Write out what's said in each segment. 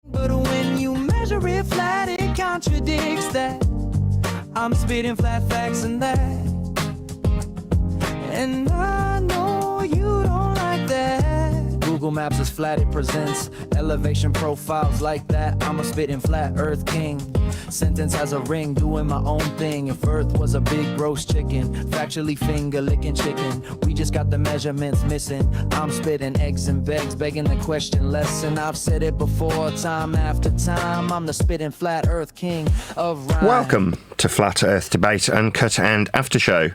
But when you measure it flat, it contradicts that. I'm spitting flat facts and that. And I know you don't like that. Google Maps is flat, it presents elevation profiles like that. I'm a spitting flat earth king. Sentence has a ring, doing my own thing. If earth was a big roast chicken, factually finger licking chicken, we just got the measurements missing. I'm spitting eggs and begs, begging the question lesson. I've said it before, time after time. I'm the spitting flat earth king of rhyme. Welcome to Flat Earth Debate, Uncut and After Show.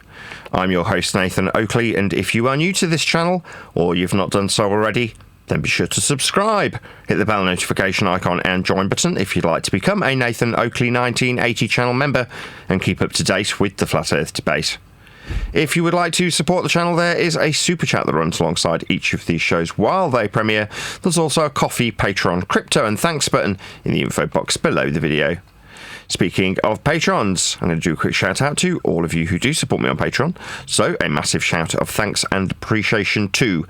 I'm your host Nathan Oakley, and if you are new to this channel, or you've not done so already, then be sure to subscribe. Hit the bell notification icon and join button if you'd like to become a Nathan Oakley 1980 channel member and keep up to date with the Flat Earth Debate. If you would like to support the channel, there is a super chat that runs alongside each of these shows while they premiere. There's also a coffee, Patreon, crypto and thanks button in the info box below the video. Speaking of patrons, I'm going to do a quick shout out to all of you who do support me on Patreon. So a massive shout of thanks and appreciation to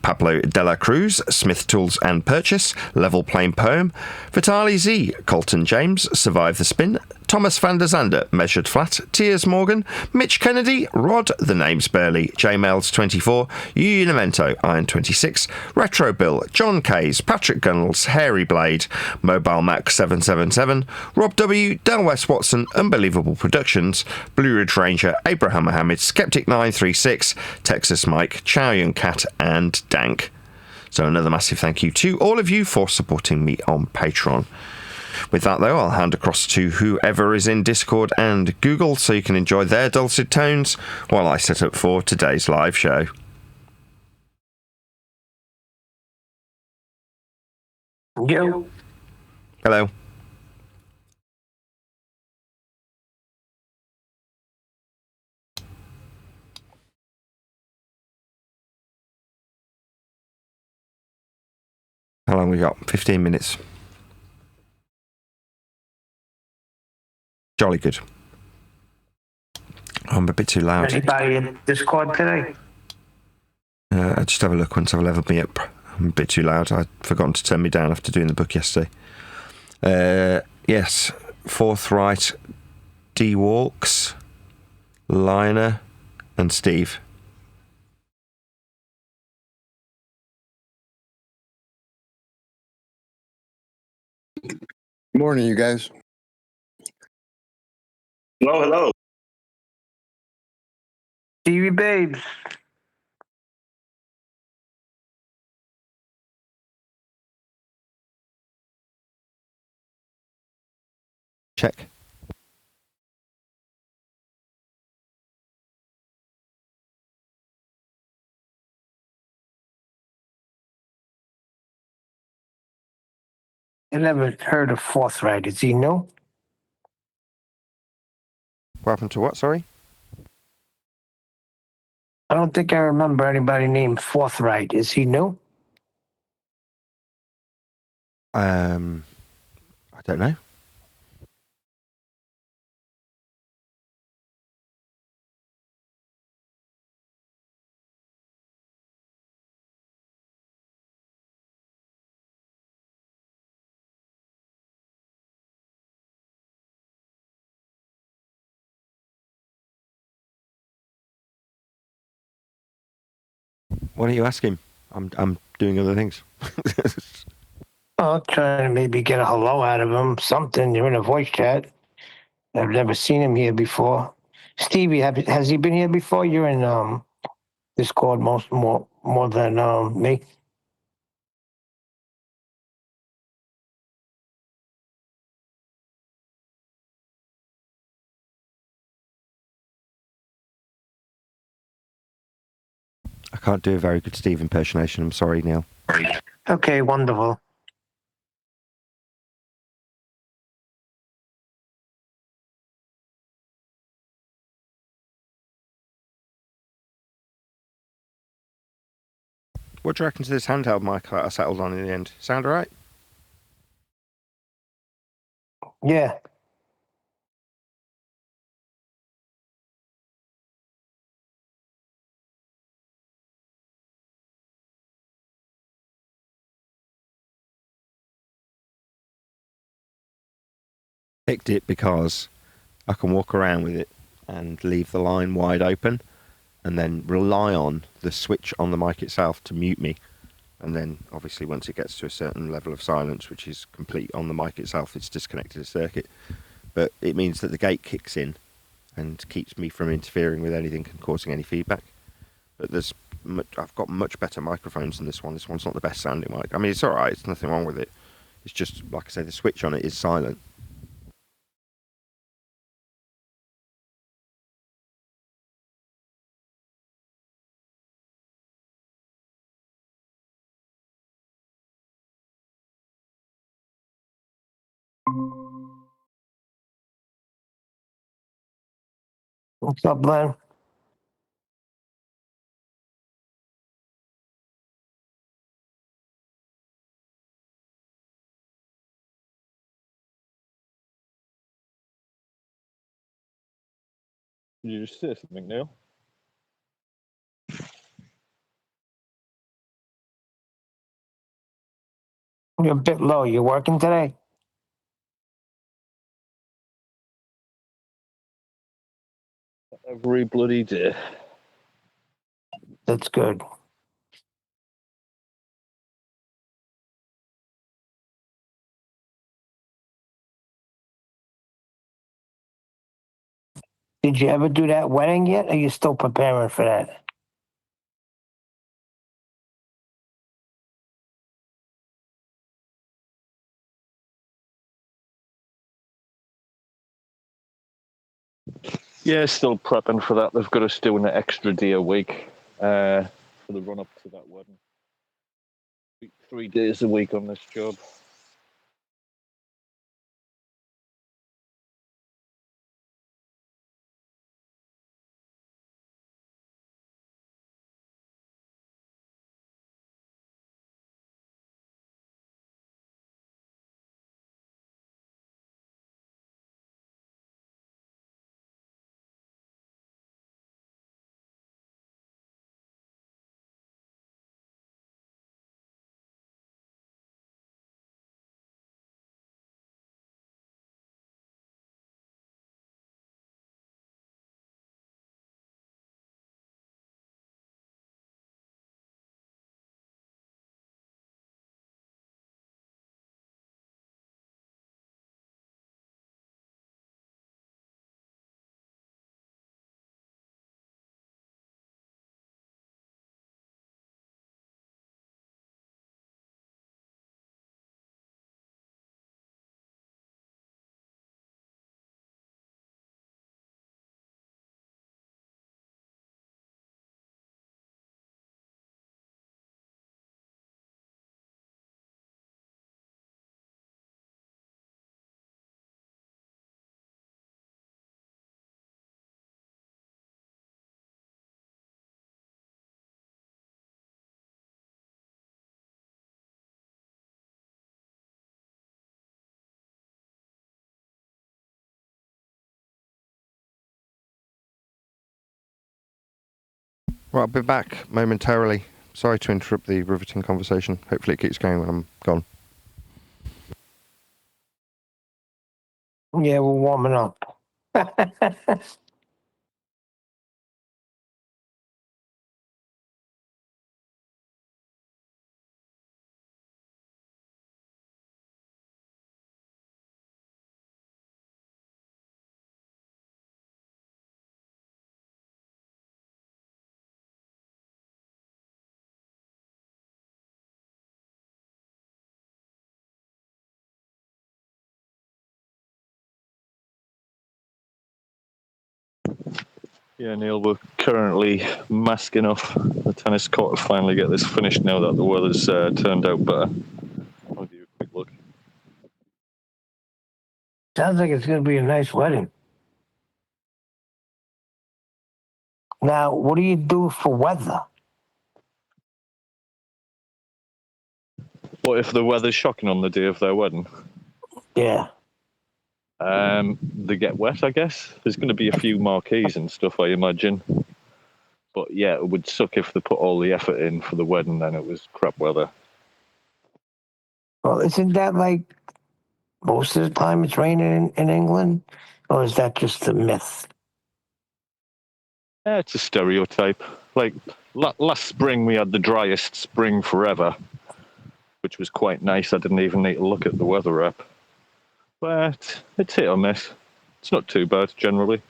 Pablo de la Cruz, Smith Tools and Purchase, Level Plain Poem, Vitali Z, Colton James, Survive the Spin, Thomas van der Zander, Measured Flat, Tiers Morgan, Mitch Kennedy, Rod, The Names Barely, JMails24, Unimento, Iron 26, Retro Bill, John Kays, Patrick Gunnels, Hairy Blade, Mobile Mac 777, Rob W, Del West Watson, Unbelievable Productions, Blue Ridge Ranger, Abraham Mohammed, Skeptic 936, Texas Mike, Chow Yun Cat, and Dank. So another massive thank you to all of you for supporting me on Patreon. With that, though, I'll hand across to whoever is in Discord and Google so you can enjoy their dulcet tones while I set up for today's live show. Yo. Hello. How long we got? 15 minutes. Jolly good. I'm a bit too loud. Anybody in Discord today? I just have a look once I've leveled me up. I'm a bit too loud. I'd forgotten to turn me down after doing the book yesterday. Yes. Forthright, D Walks, Liner, and Steve. Morning, you guys. Hello, hello. Stevie Babes. Check. I never heard of Forthright. Is he new? What happened to what, sorry? I don't think I remember anybody named Forthright. Is he new? I don't know. What are you asking? I'm doing other things. Oh, trying to maybe get a hello out of him. Something. You're in a voice chat. I've never seen him here before. Stevie, has he been here before? You're in Discord more than me. I can't do a very good Steve impersonation. I'm sorry, Neil. Okay, wonderful. What do you reckon to this handheld mic that I settled on in the end? Sound alright? Yeah. picked it because I can walk around with it and leave the line wide open and then rely on the switch on the mic itself to mute me. And then obviously once it gets to a certain level of silence, which is complete on the mic itself, it's disconnected the circuit. But it means that the gate kicks in and keeps me from interfering with anything and causing any feedback. But I've got much better microphones than this one. This one's not the best sounding mic. I mean, it's alright, there's nothing wrong with it. It's just, like I say, the switch on it is silent. What's up, Len? Did you just say something, Neil? You're a bit low. You working today? Every bloody day. That's good. Did you ever do that wedding yet? Or are you still preparing for that? Yeah, still prepping for that. They've got us doing an extra day a week for the run up to that wedding. 3 days a week on this job. Right, I'll be back momentarily. Sorry to interrupt the riveting conversation. Hopefully it keeps going when I'm gone. Yeah, we're warming up. Yeah, Neil, we're currently masking off the tennis court to finally get this finished now that the weather's turned out better. I'll give you a quick look. Sounds like it's going to be a nice wedding. Now, what do you do for weather? What if the weather's shocking on the day of their wedding? Yeah. They get wet, I guess. There's going to be a few marquees and stuff, I imagine. But yeah, it would suck if they put all the effort in for the wedding and it was crap weather. Well, isn't that like most of the time it's raining in England, or is that just a myth? Yeah, it's a stereotype. Like last spring, we had the driest spring forever, which was quite nice. I didn't even need to look at the weather app. But it's hit or miss. It's not too bad generally.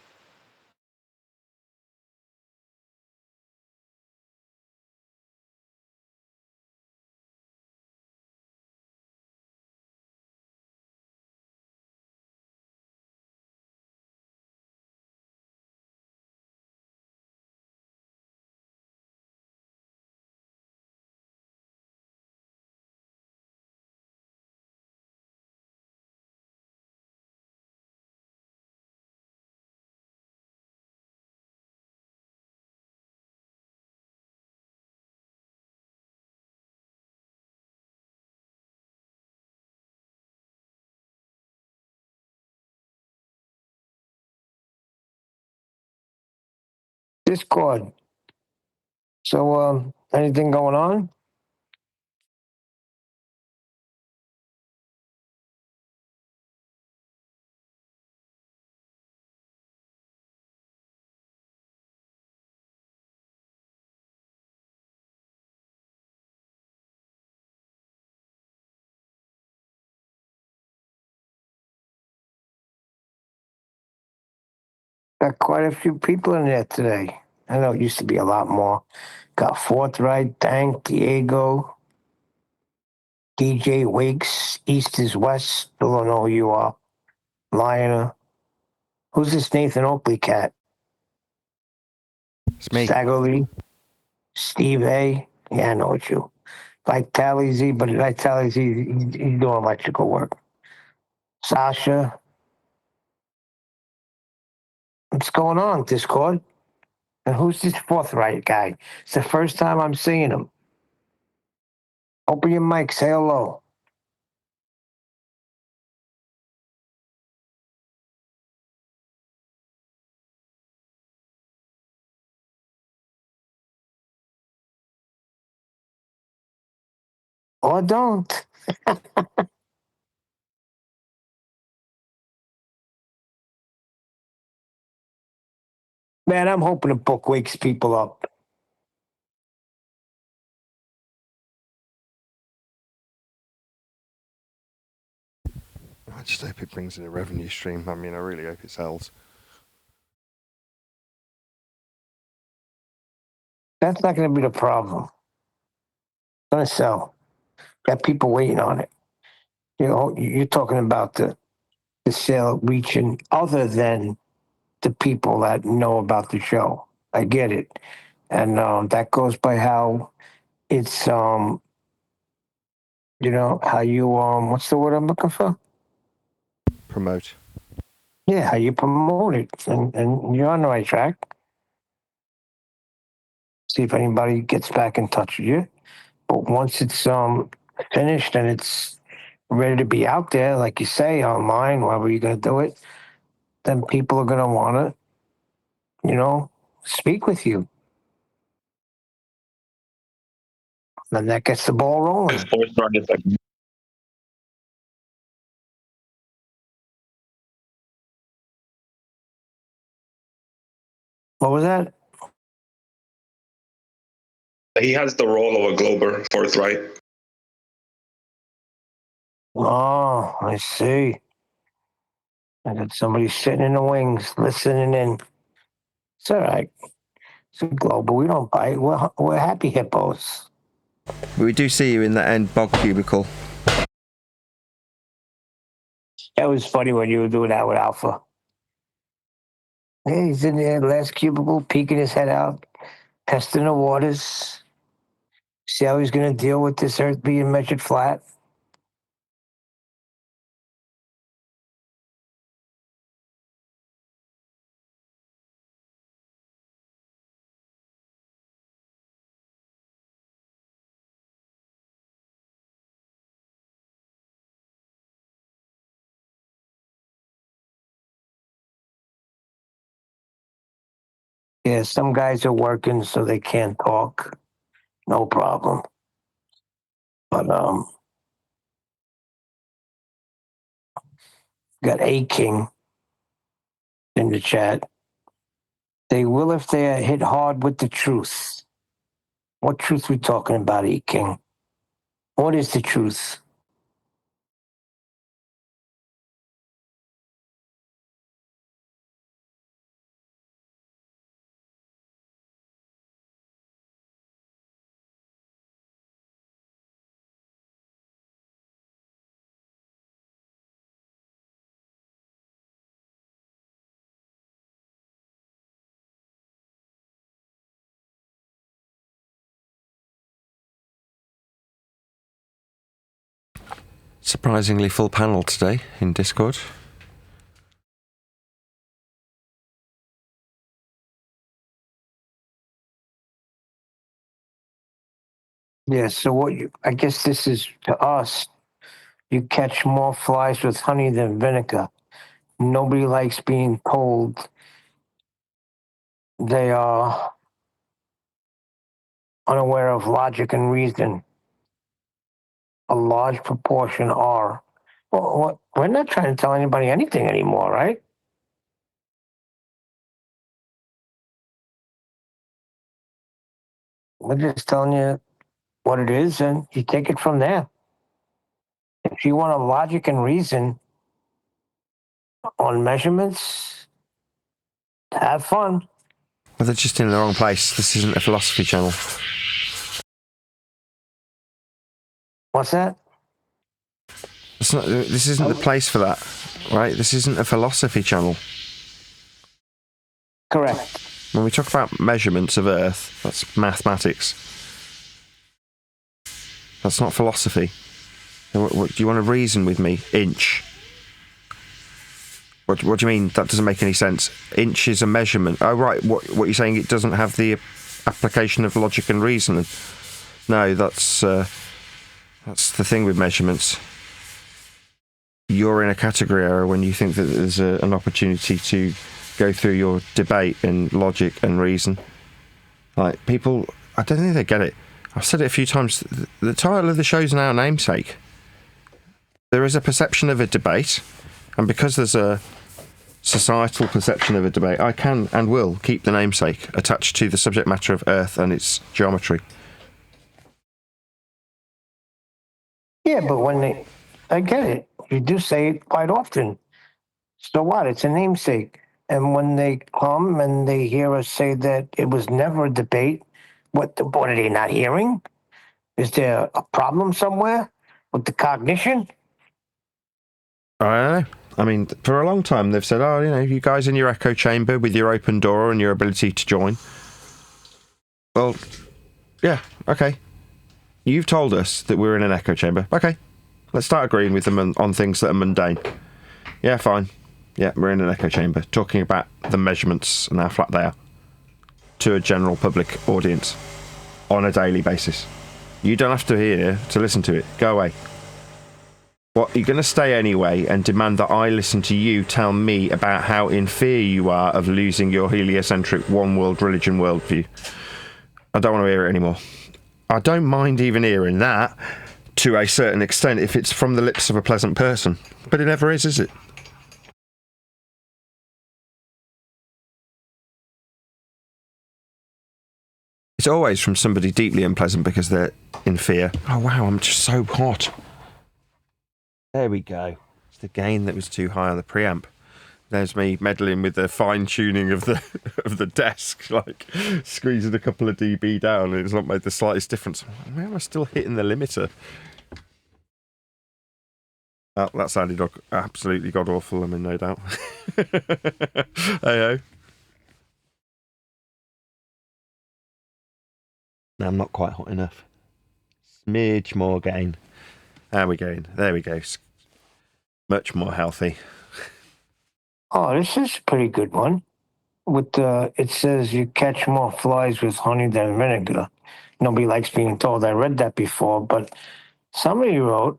Discord. So, anything going on? Got quite a few people in there today. I know it used to be a lot more. Got Forthright, Dank, Diego, DJ Wakes, East is West. Still don't know who you are. Lionel. Who's this Nathan Oakley cat? It's me. Staggerly. Steve A. Yeah, I know it's you. Like Tally Z, but like Tally Z, he's doing electrical work. Sasha. What's going on, Discord? And who's this Forthright guy? It's the first time I'm seeing him. Open your mic, say hello. Or don't. Man, I'm hoping the book wakes people up. I just hope it brings in a revenue stream. I mean, I really hope it sells. That's not going to be the problem. It's going to sell. Got people waiting on it. You know, you're talking about the sale reaching other than the people that know about the show. I get it. And that goes by how it's, you know, how you, what's the word I'm looking for? Promote. Yeah, how you promote it. And you're on the right track. See if anybody gets back in touch with you. But once it's finished and it's ready to be out there, like you say, online, however you're going to do it, then people are going to want to, you know, speak with you. And that gets the ball rolling. What was that? He has the role of a Glober, Forthright. Oh, I see. I got somebody sitting in the wings, listening in. It's all right. It's a global. We don't bite. We're happy hippos. We do see you in the end bog cubicle. That was funny when you were doing that with Alpha. Yeah, he's in there, last cubicle, peeking his head out, testing the waters. See how he's going to deal with this earth being measured flat. Yeah, some guys are working so they can't talk. No problem. But Got a king in the chat. They will if they are hit hard with the truth. What truth we talking about, A King? What is the truth? Surprisingly full panel today in Discord. Yeah, so I guess this is to us, you catch more flies with honey than vinegar. Nobody likes being told they are unaware of logic and reason. A large proportion are. Well, we're not trying to tell anybody anything anymore, right? We're just telling you what it is, and you take it from there. If you want a logic and reason on measurements, have fun. Well, they're just in the wrong place. This isn't a philosophy channel. What's that? This isn't the place for that, right? This isn't a philosophy channel. Correct. When we talk about measurements of Earth, that's mathematics. That's not philosophy. What, do you want to reason with me? Inch. What do you mean? That doesn't make any sense. Inch is a measurement. Oh, right. What you're saying? It doesn't have the application of logic and reason. No, that's the thing with measurements. You're in a category error when you think that there's an opportunity to go through your debate in logic and reason. Like, people, I don't think they get it. I've said it a few times. The title of the show is now Namesake. There is a perception of a debate, and because there's a societal perception of a debate, I can and will keep the namesake attached to the subject matter of Earth and its geometry. Yeah, but I get it. You do say it quite often. So what? It's a namesake. And when they come and they hear us say that it was never a debate, what are they not hearing? Is there a problem somewhere with the cognition? I don't know. I mean, for a long time they've said, oh, you guys in your echo chamber with your open door and your ability to join. Well, yeah, okay. You've told us that we're in an echo chamber. Okay, let's start agreeing with them on things that are mundane. Yeah, fine. Yeah, we're in an echo chamber, talking about the measurements and how flat they are to a general public audience on a daily basis. You don't have to hear to listen to it. Go away. What, you're going to stay anyway and demand that I listen to you tell me about how in fear you are of losing your heliocentric one world religion worldview? I don't want to hear it anymore. I don't mind even hearing that to a certain extent if it's from the lips of a pleasant person. But it never is it? It's always from somebody deeply unpleasant because they're in fear. Oh, wow, I'm just so hot. There we go. It's the gain that was too high on the preamp. There's me meddling with the fine tuning of the of the desk, like squeezing a couple of dB down, and it's not made the slightest difference. Why am I still hitting the limiter? Oh, that sounded absolutely god awful. I'm in no doubt. Hey-ho. No, I'm not quite hot enough. Smidge more gain. There we go. There we go. Much more healthy. Oh, this is a pretty good one. It says you catch more flies with honey than vinegar. Nobody likes being told. I read that before, but somebody wrote,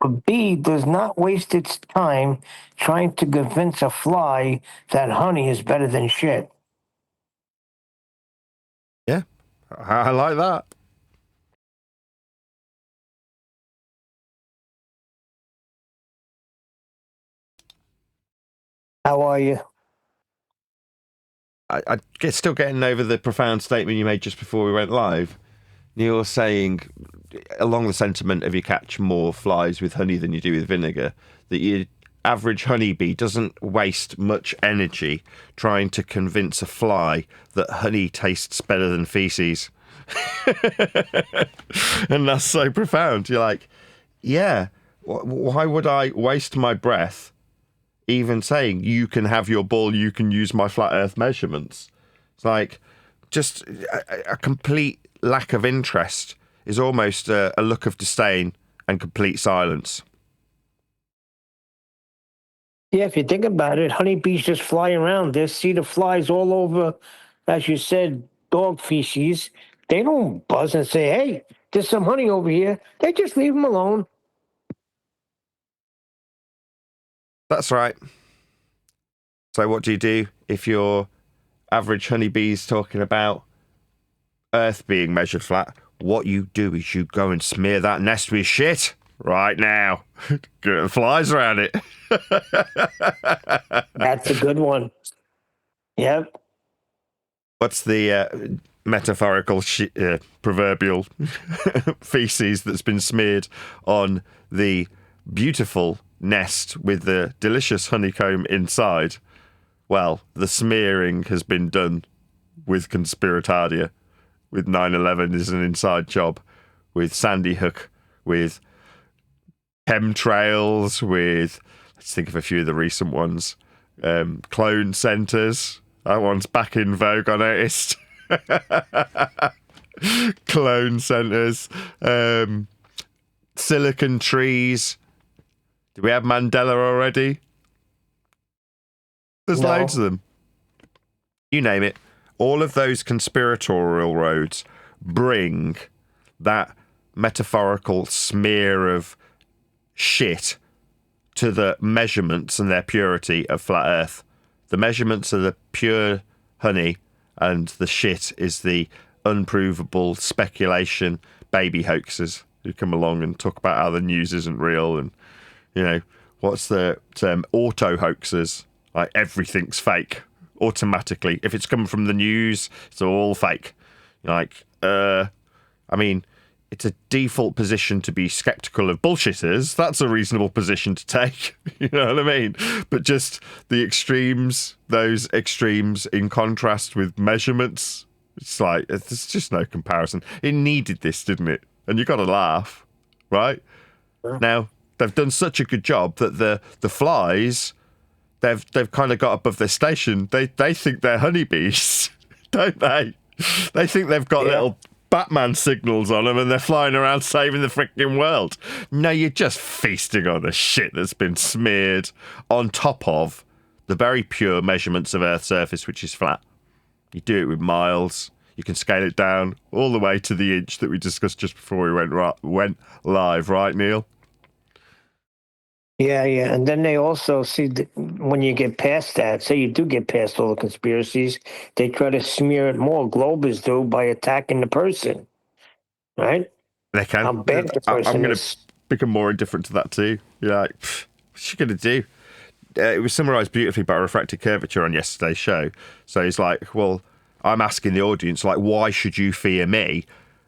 a bee does not waste its time trying to convince a fly that honey is better than shit. Yeah, I like that. How are you? Still getting over the profound statement you made just before we went live. You're saying, along the sentiment of you catch more flies with honey than you do with vinegar, that your average honeybee doesn't waste much energy trying to convince a fly that honey tastes better than feces. And that's so profound. You're like, yeah, why would I waste my breath even saying you can have your ball, you can use my flat earth measurements? It's like just a complete lack of interest is almost a look of disdain and complete silence. Yeah, if you think about it, honeybees just fly around. They see the flies all over, as you said, dog feces. They don't buzz and say, hey, there's some honey over here. They just leave them alone. That's right. So what do you do if your average honeybee's talking about Earth being measured flat? What you do is you go and smear that nest with shit right now. Get the flies around it. That's a good one. Yep. What's the metaphorical proverbial feces that's been smeared on the beautiful nest with the delicious honeycomb inside? Well, the smearing has been done with conspiratardia, with 9/11 is an inside job, with Sandy Hook, with chemtrails, with, let's think of a few of the recent ones, clone centres. That one's back in vogue, I noticed. Clone centres, silicon trees. Do we have Mandela already? There's loads of them. You name it. All of those conspiratorial roads bring that metaphorical smear of shit to the measurements and their purity of flat Earth. The measurements are the pure honey, and the shit is the unprovable speculation baby hoaxers who come along and talk about how the news isn't real, and, you know, what's the term? Auto hoaxers. Like, everything's fake automatically. If it's coming from the news, it's all fake. Like, I mean, it's a default position to be skeptical of bullshitters. That's a reasonable position to take. You know what I mean? But just the extremes, those extremes in contrast with measurements, it's like, there's just no comparison. It needed this, didn't it? And you got to laugh, right? Yeah. Now, they've done such a good job that the flies, they've kind of got above their station. They think they're honeybees, don't they? They think they've got little Batman signals on them and they're flying around saving the freaking world. No, you're just feasting on the shit that's been smeared on top of the very pure measurements of Earth's surface, which is flat. You do it with miles. You can scale it down all the way to the inch that we discussed just before we went live, right, Neil? Yeah. And then they also see when you get past that, say you do get past all the conspiracies, they try to smear it more. Globers do by attacking the person, right? They can. How bad the person I'm going is. to become more indifferent to that too. You're like, what's she going to do? It was summarised beautifully by refracted curvature on yesterday's show. So he's like, well, I'm asking the audience, like, why should you fear me?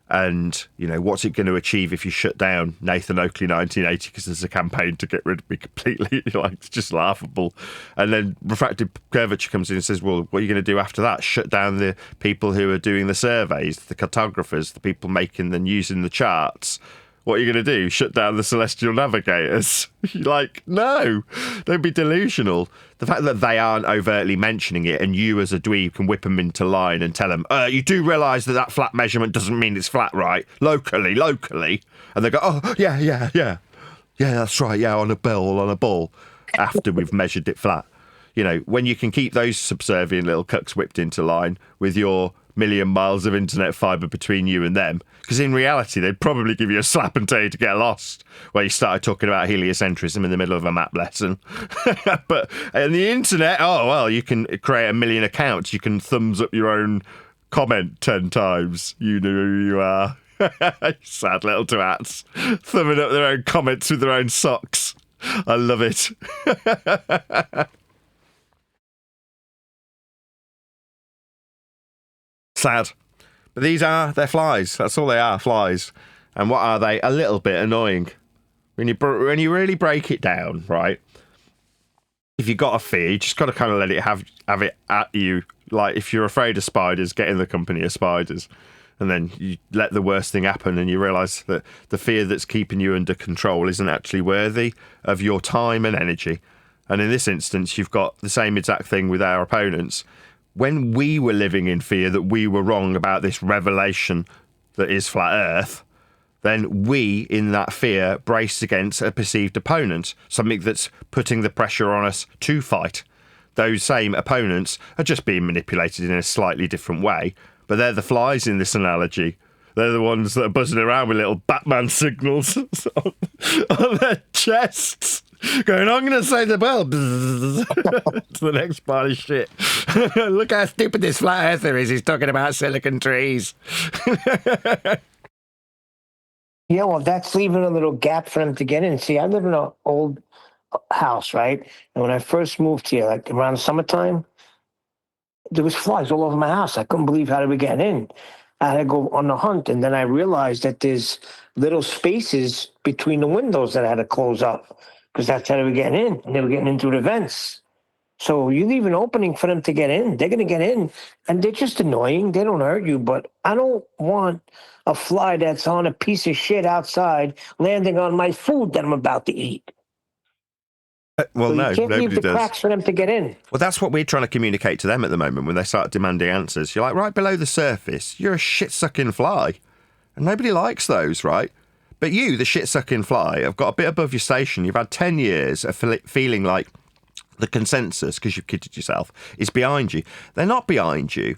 And, you know, what's it going to achieve if you shut down Nathan Oakley 1980 because there's a campaign to get rid of me completely? Like, it's just laughable. And then refracted curvature comes in and says, well, what are you going to do after that? Shut down the people who are doing the surveys, the cartographers, the people making the news in the charts. What are you going to do? Shut down the celestial navigators? You're like, no, don't be delusional. The fact that they aren't overtly mentioning it and you as a dweeb can whip them into line and tell them, you do realise that flat measurement doesn't mean it's flat, right? Locally. And they go, oh, yeah. Yeah, that's right. Yeah, on a ball, after we've measured it flat. You know, when you can keep those subservient little cucks whipped into line with your million miles of internet fibre between you and them, because in reality they'd probably give you a slap and tell you to get lost where you started talking about heliocentrism in the middle of a map lesson. But on the internet, oh well, you can create a million accounts, you can thumbs up your own comment 10 times, you know who you are. Sad little twats thumbing up their own comments with their own socks. I love it. Sad. But they're flies. That's all they are, flies. And what are they? A little bit annoying. When you really break it down, right? If you've got a fear, you just got to kind of let it have it at you. Like, if you're afraid of spiders, get in the company of spiders. And then you let the worst thing happen and you realise that the fear that's keeping you under control isn't actually worthy of your time and energy. And in this instance, you've got the same exact thing with our opponents. When we were living in fear that we were wrong about this revelation that is flat Earth, then we, in that fear, brace against a perceived opponent, something that's putting the pressure on us to fight. Those same opponents are just being manipulated in a slightly different way, but they're the flies in this analogy. They're the ones that are buzzing around with little Batman signals on their chests, going, I'm going to say the bell to the next pile of shit. Look how stupid this flat earther is. He's talking about silicon trees. Yeah, well, that's leaving a little gap for them to get in. See, I live in an old house, right? And when I first moved here, like around summertime, there was flies all over my house. I couldn't believe how they were getting in. I had to go on the hunt, and then I realized that there's little spaces between the windows that I had to close up because that's how they were getting in, and they were getting in through the vents. So you leave an opening for them to get in, they're going to get in, and they're just annoying. They don't hurt you, but I don't want a fly that's on a piece of shit outside landing on my food that I'm about to eat. Well, So no, you can't nobody leave the does. cracks for them to get in. Well, that's what we're trying to communicate to them at the moment when they start demanding answers. You're like, right below the surface, you're a shit-sucking fly. And nobody likes those, right? But you, the shit-sucking fly, have got a bit above your station. You've had 10 years of feeling like the consensus, because you've kidded yourself, is behind you. They're not behind you,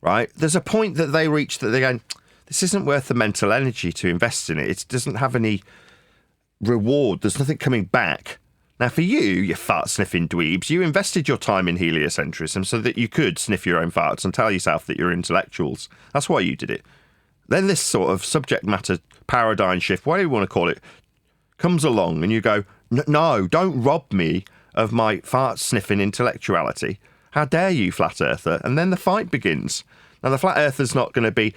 right? There's a point that they reach that they're going, this isn't worth the mental energy to invest in it. It doesn't have any reward. There's nothing coming back. Now, for you fart-sniffing dweebs, you invested your time in heliocentrism so that you could sniff your own farts and tell yourself that you're intellectuals. That's why you did it. Then this sort of subject matter paradigm shift, whatever you want to call it, comes along and you go, no, don't rob me of my fart-sniffing intellectuality. How dare you, flat earther? And then the fight begins. Now, the flat earther's not going to be,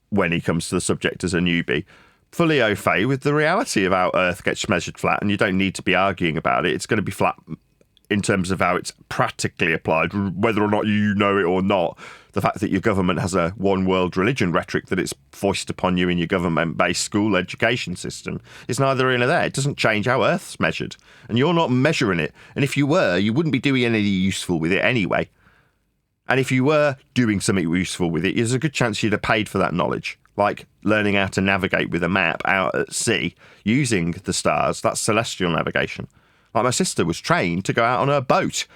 when he comes to the subject as a newbie, fully au fait with the reality of how Earth gets measured flat, and you don't need to be arguing about it. It's going to be flat in terms of how it's practically applied, whether or not you know it or not. The fact that your government has a one world religion rhetoric that it's foisted upon you in your government-based school education system is neither here nor there. It doesn't change how Earth's measured, and you're not measuring it. And if you were, you wouldn't be doing anything useful with it anyway. And if you were doing something useful with it, there's a good chance you'd have paid for that knowledge. Like learning how to navigate with a map out at sea using the stars. That's celestial navigation. Like my sister was trained to go out on her boat.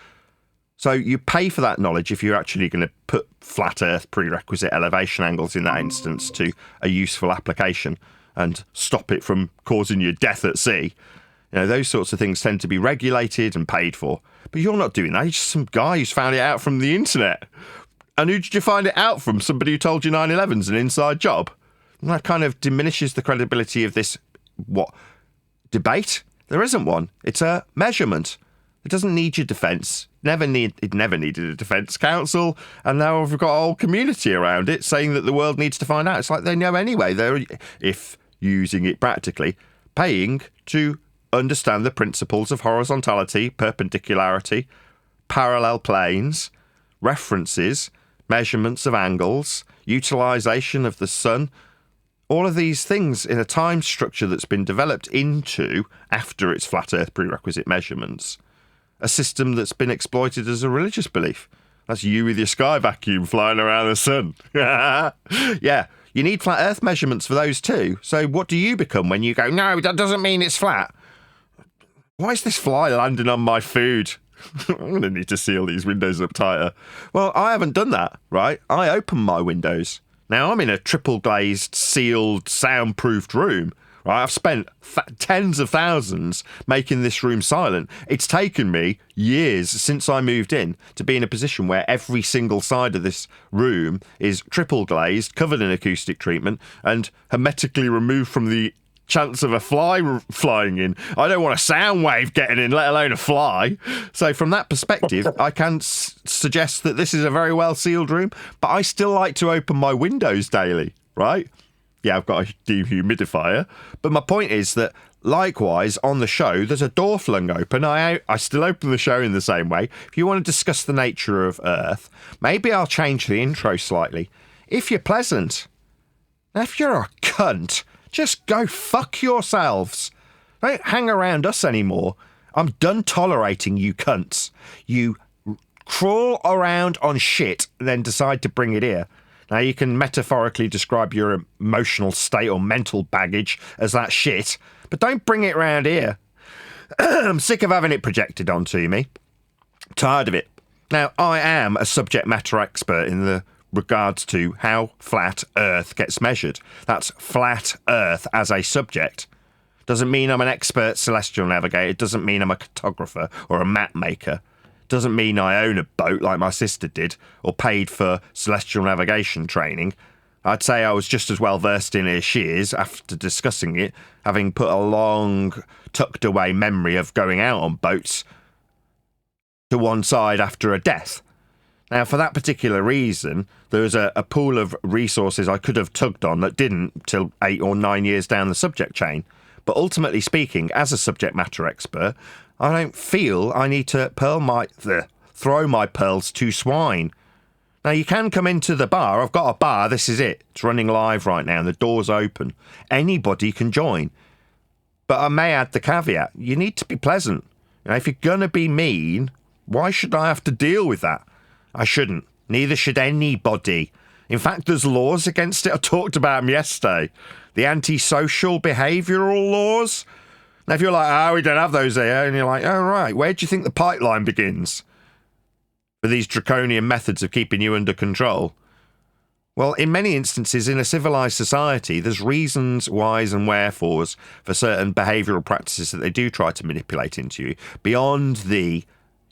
So you pay for that knowledge if you're actually going to put flat Earth prerequisite elevation angles in that instance to a useful application and stop it from causing you death at sea. You know, those sorts of things tend to be regulated and paid for. But you're not doing that. You're just some guy who's found it out from the internet. And who did you find it out from? Somebody who told you 9/11's an inside job? And that kind of diminishes the credibility of this, debate? There isn't one. It's a measurement. It doesn't need your defence. It never needed a defence council. And now we've got a whole community around it saying that the world needs to find out. It's like they know anyway. They're, if using it practically, paying to understand the principles of horizontality, perpendicularity, parallel planes, references, measurements of angles, utilisation of the sun, all of these things in a time structure that's been developed into, after its flat Earth prerequisite measurements, a system that's been exploited as a religious belief. That's you with your sky vacuum flying around the sun. Yeah, you need flat Earth measurements for those too. So what do you become when you go, no, that doesn't mean it's flat? Why is this fly landing on my food? I'm going to need to seal these windows up tighter. Well, I haven't done that, right? I open my windows. Now, I'm in a triple glazed, sealed, soundproofed room, right? I've spent tens of thousands making this room silent. It's taken me years since I moved in to be in a position where every single side of this room is triple glazed, covered in acoustic treatment, and hermetically removed from the chance of a fly flying in. I don't want a sound wave getting in, let alone a fly. So from that perspective, I can suggest that this is a very well sealed room, but I still like to open my windows daily, right? Yeah, I've got a dehumidifier. But my point is that likewise on the show, there's a door flung open. I still open the show in the same way. If you want to discuss the nature of Earth, maybe I'll change the intro slightly. If you're pleasant. Now, if you're a cunt, just go fuck yourselves. Don't hang around us anymore. I'm done tolerating you cunts. You crawl around on shit and then decide to bring it here. Now, you can metaphorically describe your emotional state or mental baggage as that shit, but don't bring it round here. I'm sick of having it projected onto me. Tired of it. Now, I am a subject matter expert in the regards to how flat Earth gets measured. That's flat Earth as a subject. Doesn't mean I'm an expert celestial navigator. It doesn't mean I'm a cartographer or a map maker. Doesn't mean I own a boat like my sister did or paid for celestial navigation training. I'd say I was just as well versed in it as she is after discussing it, having put a long, tucked away memory of going out on boats to one side after a death. Now, for that particular reason, there was a pool of resources I could have tugged on that didn't till 8 or 9 years down the subject chain. But ultimately speaking, as a subject matter expert, I don't feel I need to throw my pearls to swine. Now, you can come into the bar. I've got a bar. This is it. It's running live right now, and the door's open. Anybody can join. But I may add the caveat. You need to be pleasant. You know, if you're going to be mean, why should I have to deal with that? I shouldn't. Neither should anybody. In fact, there's laws against it. I talked about them yesterday. The antisocial behavioural laws. Now, if you're like, we don't have those here, and you're like, oh, right, where do you think the pipeline begins for these draconian methods of keeping you under control? Well, in many instances, in a civilised society, there's reasons, whys and wherefores for certain behavioural practices that they do try to manipulate into you, beyond the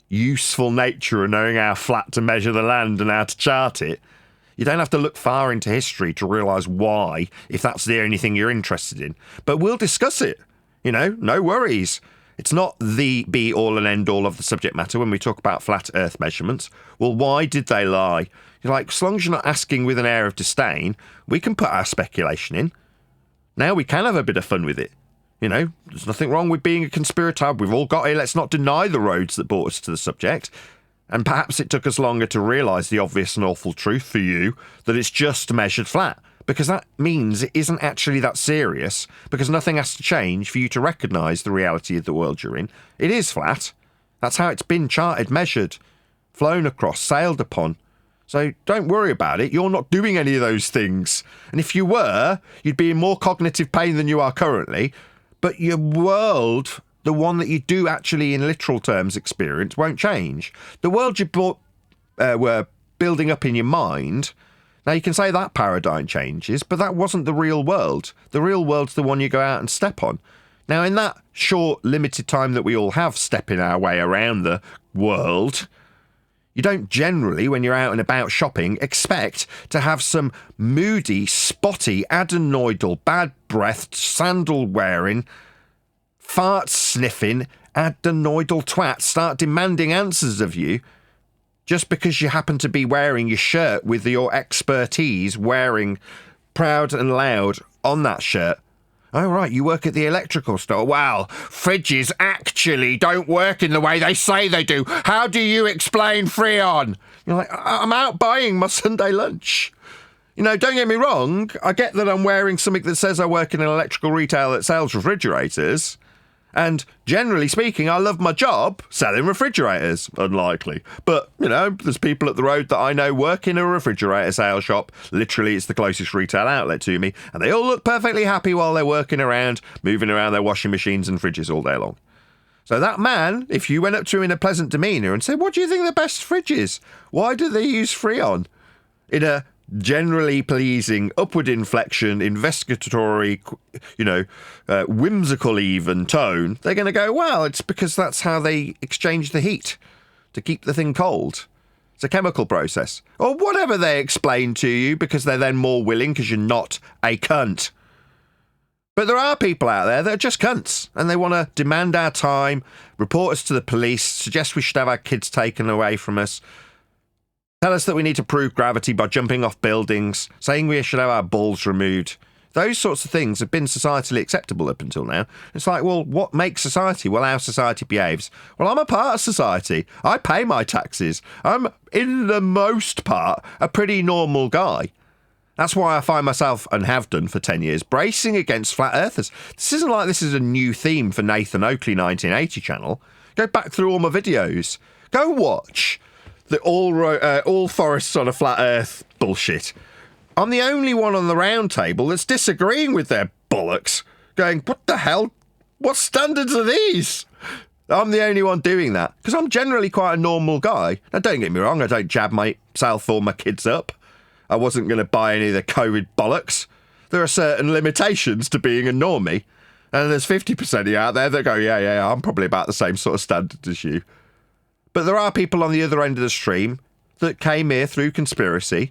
useful nature of knowing how flat to measure the land and how to chart it. You don't have to look far into history to realise why, if that's the only thing you're interested in. But we'll discuss it. You know, no worries. It's not the be-all and end-all of the subject matter when we talk about flat Earth measurements. Well, why did they lie? You're like, as long as you're not asking with an air of disdain, we can put our speculation in. Now we can have a bit of fun with it. You know, there's nothing wrong with being a conspirator. We've all got it. Let's not deny the roads that brought us to the subject. And perhaps it took us longer to realise the obvious and awful truth for you that it's just measured flat. Because that means it isn't actually that serious, because nothing has to change for you to recognise the reality of the world you're in. It is flat. That's how it's been charted, measured, flown across, sailed upon. So don't worry about it. You're not doing any of those things. And if you were, you'd be in more cognitive pain than you are currently. But your world, the one that you do actually in literal terms experience, won't change. The world you were building up in your mind, now you can say that paradigm changes, but that wasn't the real world. The real world's the one you go out and step on. Now, in that short, limited time that we all have stepping our way around the world, you don't generally, when you're out and about shopping, expect to have some moody, spotty, adenoidal, bad-breathed, sandal-wearing, fart-sniffing, adenoidal twat start demanding answers of you just because you happen to be wearing your shirt with your expertise wearing proud and loud on that shirt. Oh, right, you work at the electrical store. Wow, fridges actually don't work in the way they say they do. How do you explain Freon? You're like, I'm out buying my Sunday lunch. You know, don't get me wrong. I get that I'm wearing something that says I work in an electrical retail that sells refrigerators. And generally speaking, I love my job selling refrigerators. Unlikely. But, you know, there's people up the road that I know work in a refrigerator sale shop. Literally, it's the closest retail outlet to me. And they all look perfectly happy while they're working around, moving around their washing machines and fridges all day long. So that man, if you went up to him in a pleasant demeanour and said, what do you think the best fridge is? Why do they use Freon? In a generally pleasing, upward inflection, investigatory, whimsical even tone, they're going to go, well, it's because that's how they exchange the heat to keep the thing cold. It's a chemical process. Or whatever they explain to you, because they're then more willing because you're not a cunt. But there are people out there that are just cunts, and they want to demand our time, report us to the police, suggest we should have our kids taken away from us, tell us that we need to prove gravity by jumping off buildings, saying we should have our balls removed. Those sorts of things have been societally acceptable up until now. It's like, well, what makes society? Well, how society behaves. Well, I'm a part of society. I pay my taxes. I'm, in the most part, a pretty normal guy. That's why I find myself, and have done for 10 years, bracing against flat earthers. This isn't like this is a new theme for Nathan Oakley 1980 channel. Go back through all my videos. Go watch the all forests on a flat earth bullshit. I'm the only one on the round table that's disagreeing with their bollocks. Going, what the hell? What standards are these? I'm the only one doing that. Because I'm generally quite a normal guy. Now, don't get me wrong, I don't jab myself or my kids up. I wasn't going to buy any of the COVID bollocks. There are certain limitations to being a normie. And there's 50% of you out there that go, yeah, I'm probably about the same sort of standard as you. But there are people on the other end of the stream that came here through conspiracy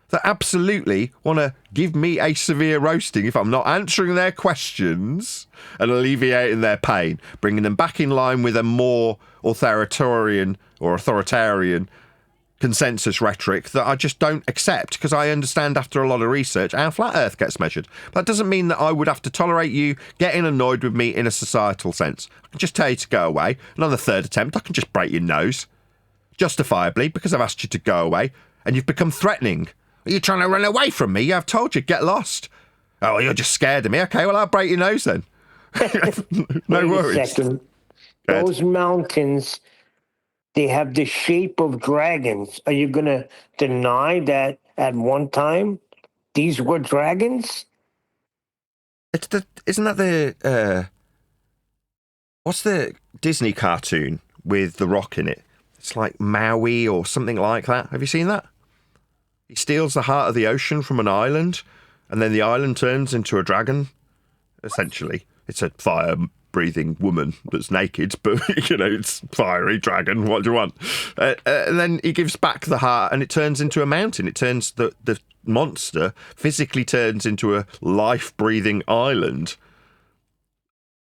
that absolutely want to give me a severe roasting if I'm not answering their questions and alleviating their pain, bringing them back in line with a more authoritarian consensus rhetoric that I just don't accept, because I understand after a lot of research how flat earth gets measured. That doesn't mean that I would have to tolerate you getting annoyed with me in a societal sense. I can just tell you to go away, and on the third attempt I can just break your nose. Justifiably, because I've asked you to go away, and you've become threatening. Are you trying to run away from me? I've told you, get lost. Oh, you're just scared of me. Okay, well, I'll break your nose then. No worries. Wait a second. Those mountains, they have the shape of dragons. Are you going to deny that at one time these were dragons? Isn't that the... what's the Disney cartoon with The Rock in it? It's like Maui or something like that. Have you seen that? He steals the heart of the ocean from an island, and then the island turns into a dragon, essentially. It's a fire-breathing woman that's naked, but, it's fiery dragon. What do you want? And then he gives back the heart, and it turns into a mountain. It turns... The monster physically turns into a life-breathing island.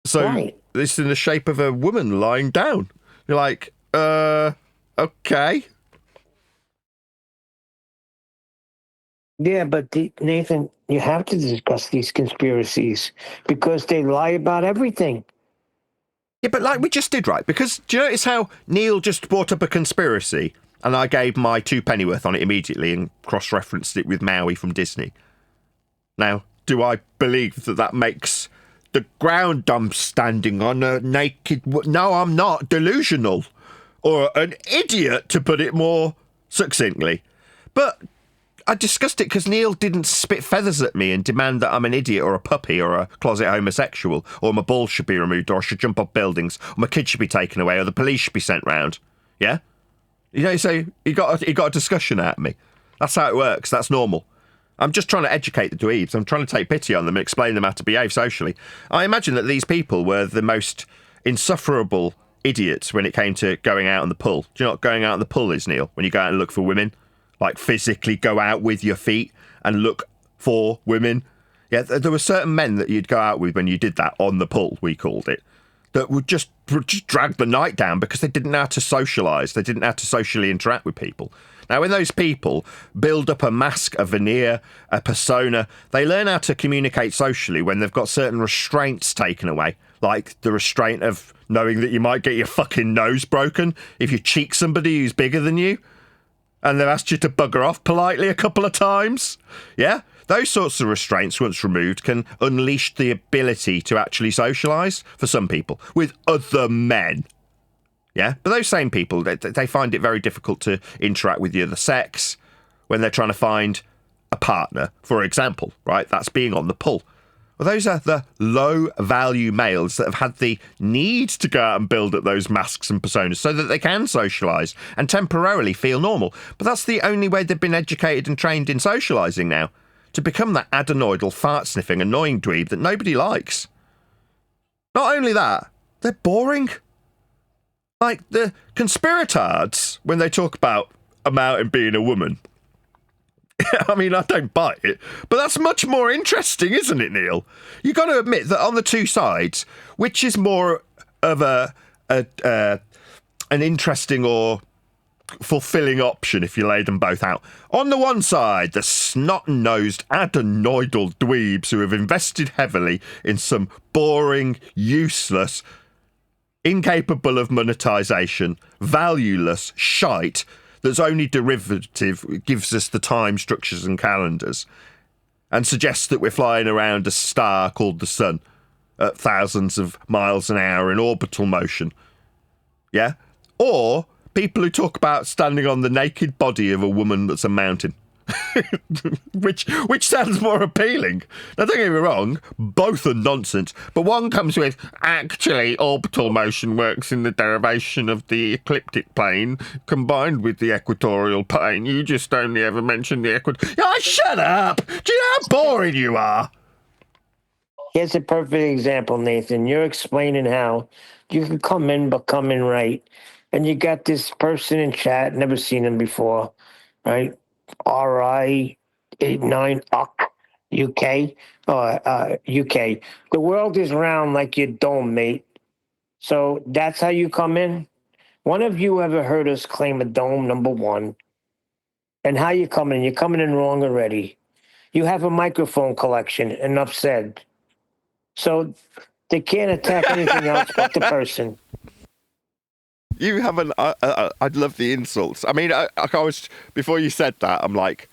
So Right. It's in the shape of a woman lying down. You're like, okay. Yeah, but Nathan, you have to discuss these conspiracies because they lie about everything. Yeah, but like we just did, right? Because do you notice how Neil just brought up a conspiracy and I gave my 2 pennyworth on it immediately and cross-referenced it with Maui from Disney? Now, do I believe that makes the ground I'm standing on a naked... No, I'm not. Delusional. Or an idiot, to put it more succinctly. But I discussed it because Neil didn't spit feathers at me and demand that I'm an idiot or a puppy or a closet homosexual, or my balls should be removed, or I should jump off buildings, or my kids should be taken away, or the police should be sent round. Yeah? So he got a discussion out of me. That's how it works. That's normal. I'm just trying to educate the dweebs. I'm trying to take pity on them and explain them how to behave socially. I imagine that these people were the most insufferable idiots when it came to going out on the pull. Do you know what going out on the pull is, Neil? When you go out and look for women? Like physically go out with your feet and look for women. Yeah, there were certain men that you'd go out with when you did that on the pull, we called it, that would just drag the night down because they didn't know how to socialise. They didn't know how to socially interact with people. Now, when those people build up a mask, a veneer, a persona, they learn how to communicate socially when they've got certain restraints taken away, like the restraint of knowing that you might get your fucking nose broken if you cheek somebody who's bigger than you, and they've asked you to bugger off politely a couple of times. Yeah? Those sorts of restraints, once removed, can unleash the ability to actually socialise, for some people, with other men. Yeah? But those same people, they find it very difficult to interact with the other sex when they're trying to find a partner, for example, right? That's being on the pull. Well, those are the low-value males that have had the need to go out and build up those masks and personas so that they can socialise and temporarily feel normal. But that's the only way they've been educated and trained in socialising now, to become that adenoidal, fart-sniffing, annoying dweeb that nobody likes. Not only that, they're boring. Like the conspiratards, when they talk about a mountain being a woman, I mean, I don't buy it, but that's much more interesting, isn't it, Neil? You got to admit that on the two sides, which is more of an interesting or fulfilling option if you lay them both out? On the one side, the snot-nosed, adenoidal dweebs who have invested heavily in some boring, useless, incapable of monetization, valueless shite that's only derivative, gives us the time structures and calendars, and suggests that we're flying around a star called the sun at thousands of miles an hour in orbital motion. Yeah? Or people who talk about standing on the naked body of a woman that's a mountain. which sounds more appealing. Now, don't get me wrong, both are nonsense, but one comes with, actually, orbital motion works in the derivation of the ecliptic plane combined with the equatorial plane. You just only ever mention the Oh, shut up! Do you know how boring you are? Here's a perfect example, Nathan. You're explaining how you can come in, but come in right. And you got this person in chat, never seen him before, right? RI89 UK. UK. The world is round like your dome, mate. So that's how you come in? One of you ever heard us claim a dome, number one? And how you coming in? You're coming in wrong already. You have a microphone collection, enough said. So they can't attack anything else but the person. You haven't. I'd love the insults. I mean, I was before you said that. I'm like,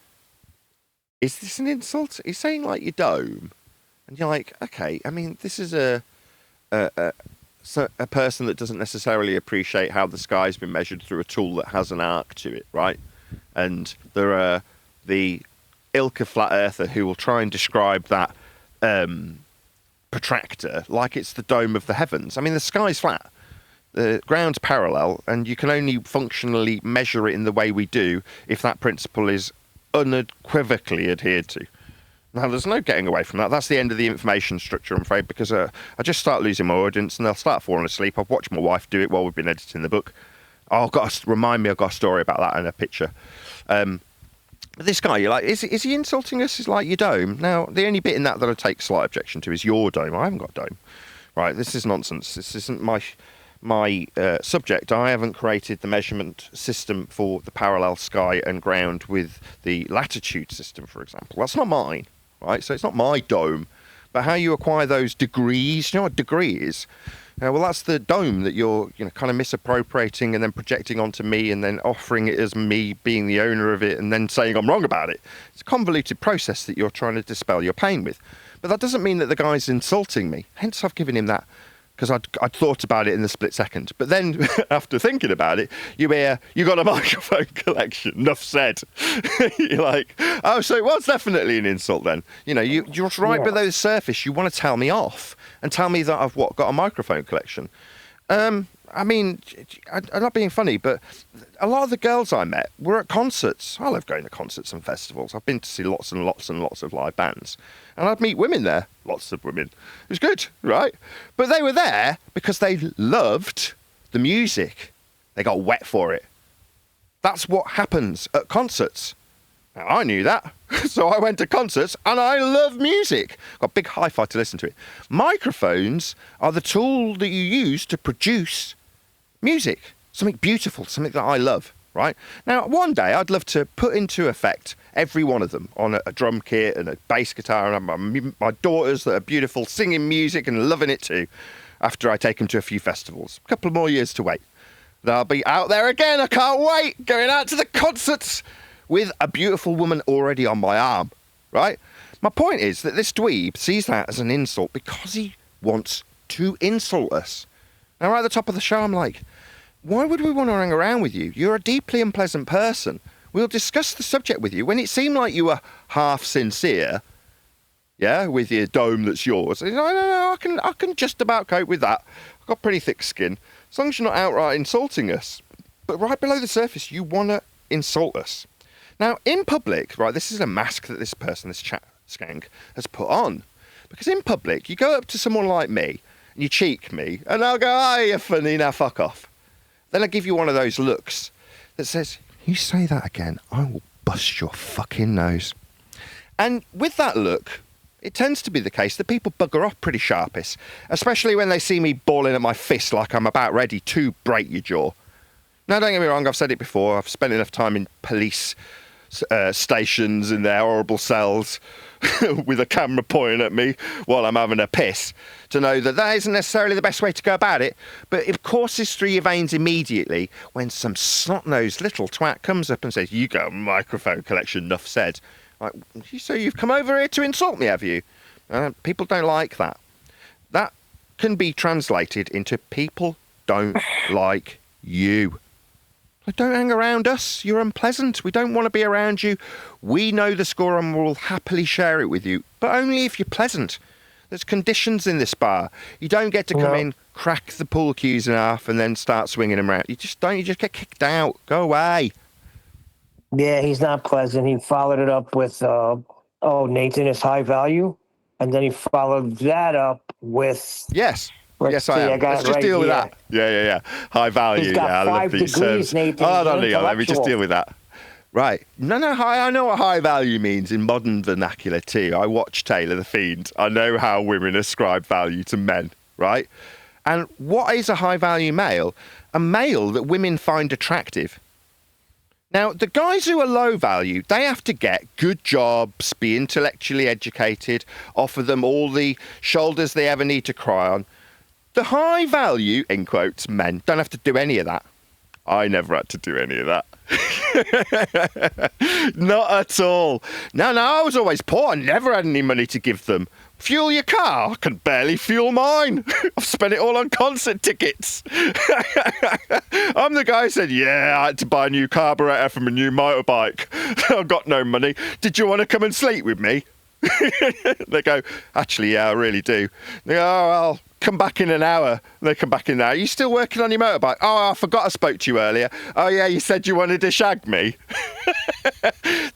is this an insult? He's saying like your dome, and you're like, okay. I mean, this is a person that doesn't necessarily appreciate how the sky's been measured through a tool that has an arc to it, right? And there are the ilk of flat earther who will try and describe that protractor like it's the dome of the heavens. I mean, the sky's flat. The ground's parallel, and you can only functionally measure it in the way we do if that principle is unequivocally adhered to. Now, there's no getting away from that. That's the end of the information structure, I'm afraid, because I just start losing my audience, and they'll start falling asleep. I've watched my wife do it while we've been editing the book. I've got a story about that in a picture. But this guy, you're like, is he insulting us? Is like your dome? Now, the only bit in that I take slight objection to is your dome. I haven't got a dome. Right, this is nonsense. This isn't my subject. I haven't created the measurement system for the parallel sky and ground with the latitude system, for example. That's not mine, right? So it's not my dome. But how you acquire those degrees, you know what degree is? Well, that's the dome that you're kind of misappropriating and then projecting onto me and then offering it as me being the owner of it and then saying I'm wrong about it. It's a convoluted process that you're trying to dispel your pain with. But that doesn't mean that the guy's insulting me. Hence, I've given him that because I'd thought about it in the split second. But then, after thinking about it, you hear, you got a microphone collection, enough said. You're like, oh, so it was definitely an insult then. You're just right below the surface. You want to tell me off and tell me that I've got a microphone collection. I mean, I'm not being funny, but a lot of the girls I met were at concerts. I love going to concerts and festivals. I've been to see lots and lots and lots of live bands. And I'd meet women there, lots of women. It was good, right? But they were there because they loved the music. They got wet for it. That's what happens at concerts. Now, I knew that, so I went to concerts, and I love music. Got a big hi-fi to listen to it. Microphones are the tool that you use to produce music, something beautiful, something that I love, right? Now, one day, I'd love to put into effect every one of them on a drum kit and a bass guitar, and my daughters that are beautiful, singing music and loving it too, after I take them to a few festivals. A couple more years to wait. They'll be out there again, I can't wait, going out to the concerts with a beautiful woman already on my arm, right? My point is that this dweeb sees that as an insult because he wants to insult us. Now, right at the top of the show, I'm like, why would we want to hang around with you? You're a deeply unpleasant person. We'll discuss the subject with you. When it seemed like you were half sincere, yeah, with your dome that's yours, no, I can just about cope with that. I've got pretty thick skin. As long as you're not outright insulting us. But right below the surface, you want to insult us. Now, in public, right, this is a mask that this person, this chat skank, has put on. Because in public, you go up to someone like me, and you cheek me, and I'll go, oh, you're funny, now fuck off. Then I give you one of those looks that says, you say that again, I will bust your fucking nose. And with that look, it tends to be the case that people bugger off pretty sharpish, especially when they see me balling at my fist like I'm about ready to break your jaw. Now, don't get me wrong, I've said it before, I've spent enough time in police stations in their horrible cells with a camera pointing at me while I'm having a piss to know that that isn't necessarily the best way to go about it, but it courses through your veins immediately when some snot-nosed little twat comes up and says, "You got a microphone collection, enough said." Like, so you've come over here to insult me, have you? People don't like that. That can be translated into people don't like you. Like, don't hang around us. You're unpleasant. We don't want to be around you. We know the score and we'll happily share it with you, but only if you're pleasant. There's conditions in this bar. You don't get to come in, crack the pool cues in half and then start swinging them around. You just don't. You just get kicked out. Go away. Yeah, he's not pleasant. He followed it up with, Nathan is high value. And then he followed that up with... Yes. Yes, I see, am. Let's just deal with that. Yeah. High value. He's got I love 5 these degrees, terms. Nathan. Hold on, Leon. Let me just Intellectual. deal with that. Right. No, I know what high value means in modern vernacular too. I watch Taylor the Fiend. I know how women ascribe value to men, right? And what is a high value male? A male that women find attractive. Now, the guys who are low value, they have to get good jobs, be intellectually educated, offer them all the shoulders they ever need to cry on. The high value, in quotes, men don't have to do any of that. I never had to do any of that. Not at all. No, I was always poor. I never had any money to give them. Fuel your car? I can barely fuel mine. I've spent it all on concert tickets. I'm the guy who said, yeah, I had to buy a new carburetor from a new motorbike. I've got no money. Did you want to come and sleep with me? They go, actually, yeah, I really do. They go, oh, I'll come back in an hour. They come back in an hour. Are you still working on your motorbike? Oh, I forgot I spoke to you earlier. Oh, yeah, you said you wanted to shag me.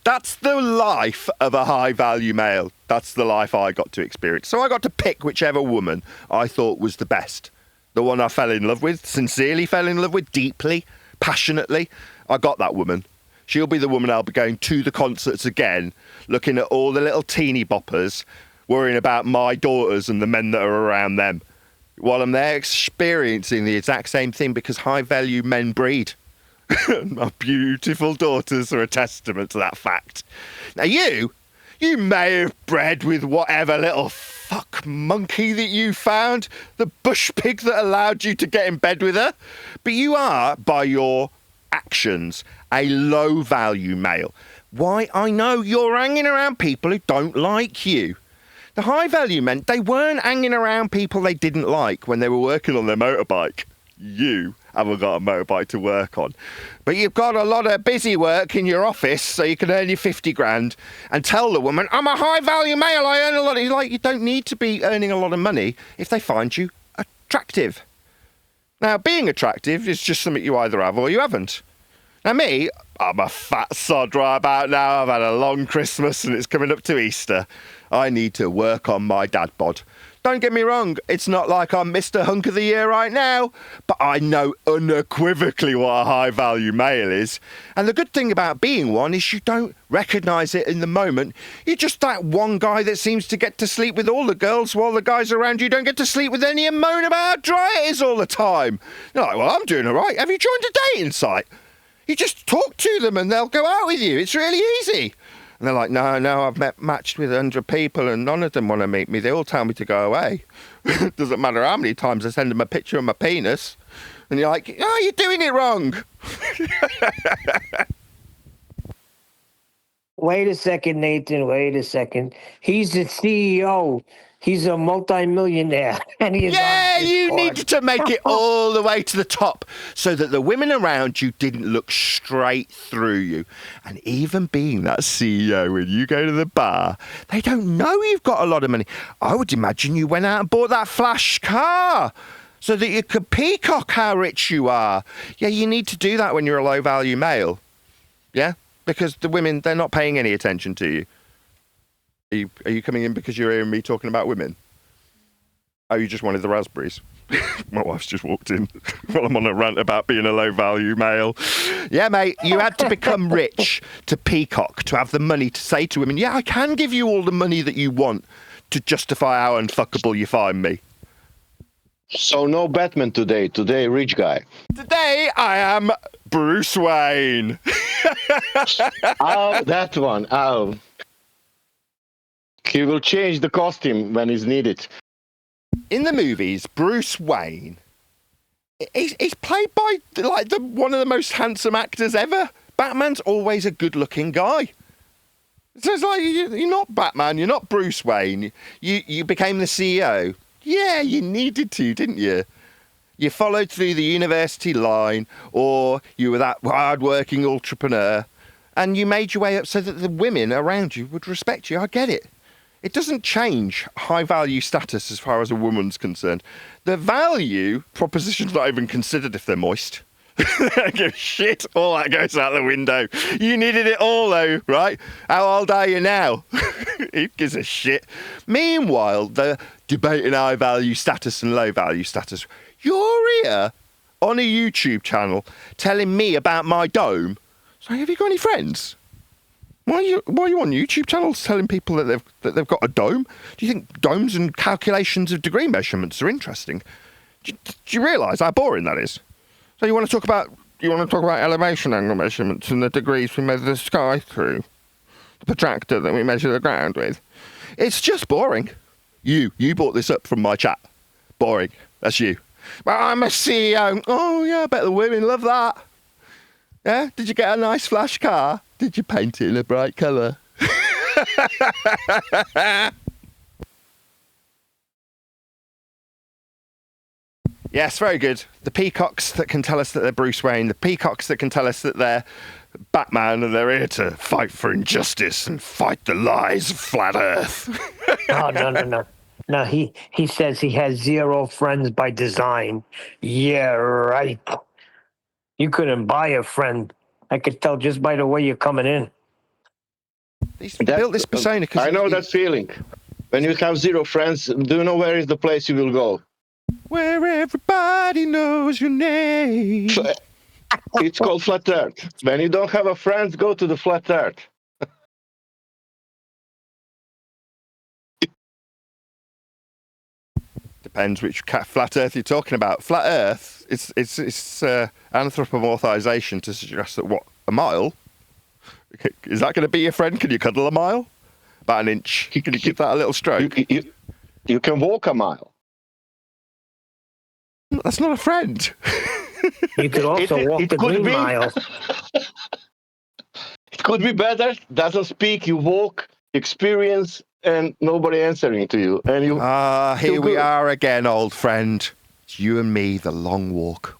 That's the life of a high-value male. That's the life I got to experience. So I got to pick whichever woman I thought was the best. The one I fell in love with, sincerely fell in love with, deeply, passionately. I got that woman. She'll be the woman I'll be going to the concerts again, looking at all the little teeny boppers, worrying about my daughters and the men that are around them, while I'm there experiencing the exact same thing because high-value men breed. My beautiful daughters are a testament to that fact. Now you may have bred with whatever little fuck monkey that you found, the bush pig that allowed you to get in bed with her, but you are, by your actions, a low-value male. Why? I know you're hanging around people who don't like you. The high-value men, they weren't hanging around people they didn't like when they were working on their motorbike. You haven't got a motorbike to work on. But you've got a lot of busy work in your office so you can earn your 50 grand and tell the woman, I'm a high-value male, I earn a lot. You're like, you don't need to be earning a lot of money if they find you attractive. Now, being attractive is just something you either have or you haven't. Now me, I'm a fat sod right about now. I've had a long Christmas and it's coming up to Easter. I need to work on my dad bod. Don't get me wrong, it's not like I'm Mr. Hunk of the Year right now, but I know unequivocally what a high-value male is. And the good thing about being one is you don't recognise it in the moment. You're just that one guy that seems to get to sleep with all the girls while the guys around you don't get to sleep with any and moan about how dry it is all the time. You're like, well, I'm doing all right. Have you joined a dating site? You just talk to them and they'll go out with you. It's really easy. And they're like, no, I've matched with 100 people and none of them want to meet me. They all tell me to go away. Doesn't matter how many times I send them a picture of my penis. And you're like, oh, you're doing it wrong. Wait a second, Nathan. Wait a second. He's the CEO. He's a multimillionaire. And he is Yeah, on you Discord. needed to make it all the way to the top so that the women around you didn't look straight through you. And even being that CEO, when you go to the bar, they don't know you've got a lot of money. I would imagine you went out and bought that flash car so that you could peacock how rich you are. Yeah, you need to do that when you're a low-value male. Yeah? Because the women, they're not paying any attention to you. Are you coming in because you're hearing me talking about women? Oh, you just wanted the raspberries? My wife's just walked in while I'm on a rant about being a low-value male. Yeah, mate, you had to become rich to peacock, to have the money to say to women, yeah, I can give you all the money that you want to justify how unfuckable you find me. So no Batman today. Today, rich guy. Today, I am Bruce Wayne. Oh, that one. Oh. He will change the costume when it's needed. In the movies, Bruce Wayne, he's played by like one of the most handsome actors ever. Batman's always a good-looking guy. So it's like you're not Batman, you're not Bruce Wayne. You became the CEO. Yeah, you needed to, didn't you? You followed through the university line, or you were that hard-working entrepreneur, and you made your way up so that the women around you would respect you. I get it. It doesn't change high-value status as far as a woman's concerned. The value proposition's not even considered if they're moist. They don't give a shit. All that goes out the window. You needed it all, though, right? How old are you now? Who gives a shit? Meanwhile, the debating high-value status and low-value status. You're here on a YouTube channel telling me about my dome. So have you got any friends? Why are you on YouTube channels telling people that they've got a dome? Do you think domes and calculations of degree measurements are interesting? Do you realise how boring that is? So you want to talk about elevation angle measurements and the degrees we measure the sky through, the protractor that we measure the ground with? It's just boring. You brought this up from my chat. Boring. That's you. But I'm a CEO. Oh yeah, I bet the women love that. Yeah? Did you get a nice flash car? Did you paint it in a bright colour? Yes, very good. The peacocks that can tell us that they're Bruce Wayne, the peacocks that can tell us that they're Batman and they're here to fight for injustice and fight the lies of flat Earth. Oh, no. No, he says he has 0 friends by design. Yeah, right. You couldn't buy a friend. I could tell just by the way you're coming in. He's built this persona because I know that feeling. When you have 0 friends, do you know where is the place you will go? where everybody knows your name. It's called flat earth. When you don't have a friend, go to the flat earth. Depends which flat earth you're talking about. Flat earth, it's anthropomorphization to suggest that, what, a mile? Is that going to be your friend? Can you cuddle a mile? About an inch. Can you give that a little stroke? You can walk a mile. That's not a friend. You could also walk the green mile. It could be better. Doesn't speak. You walk, experience, and nobody answering to you. And you. Here we are again, old friend. It's you and me, the long walk.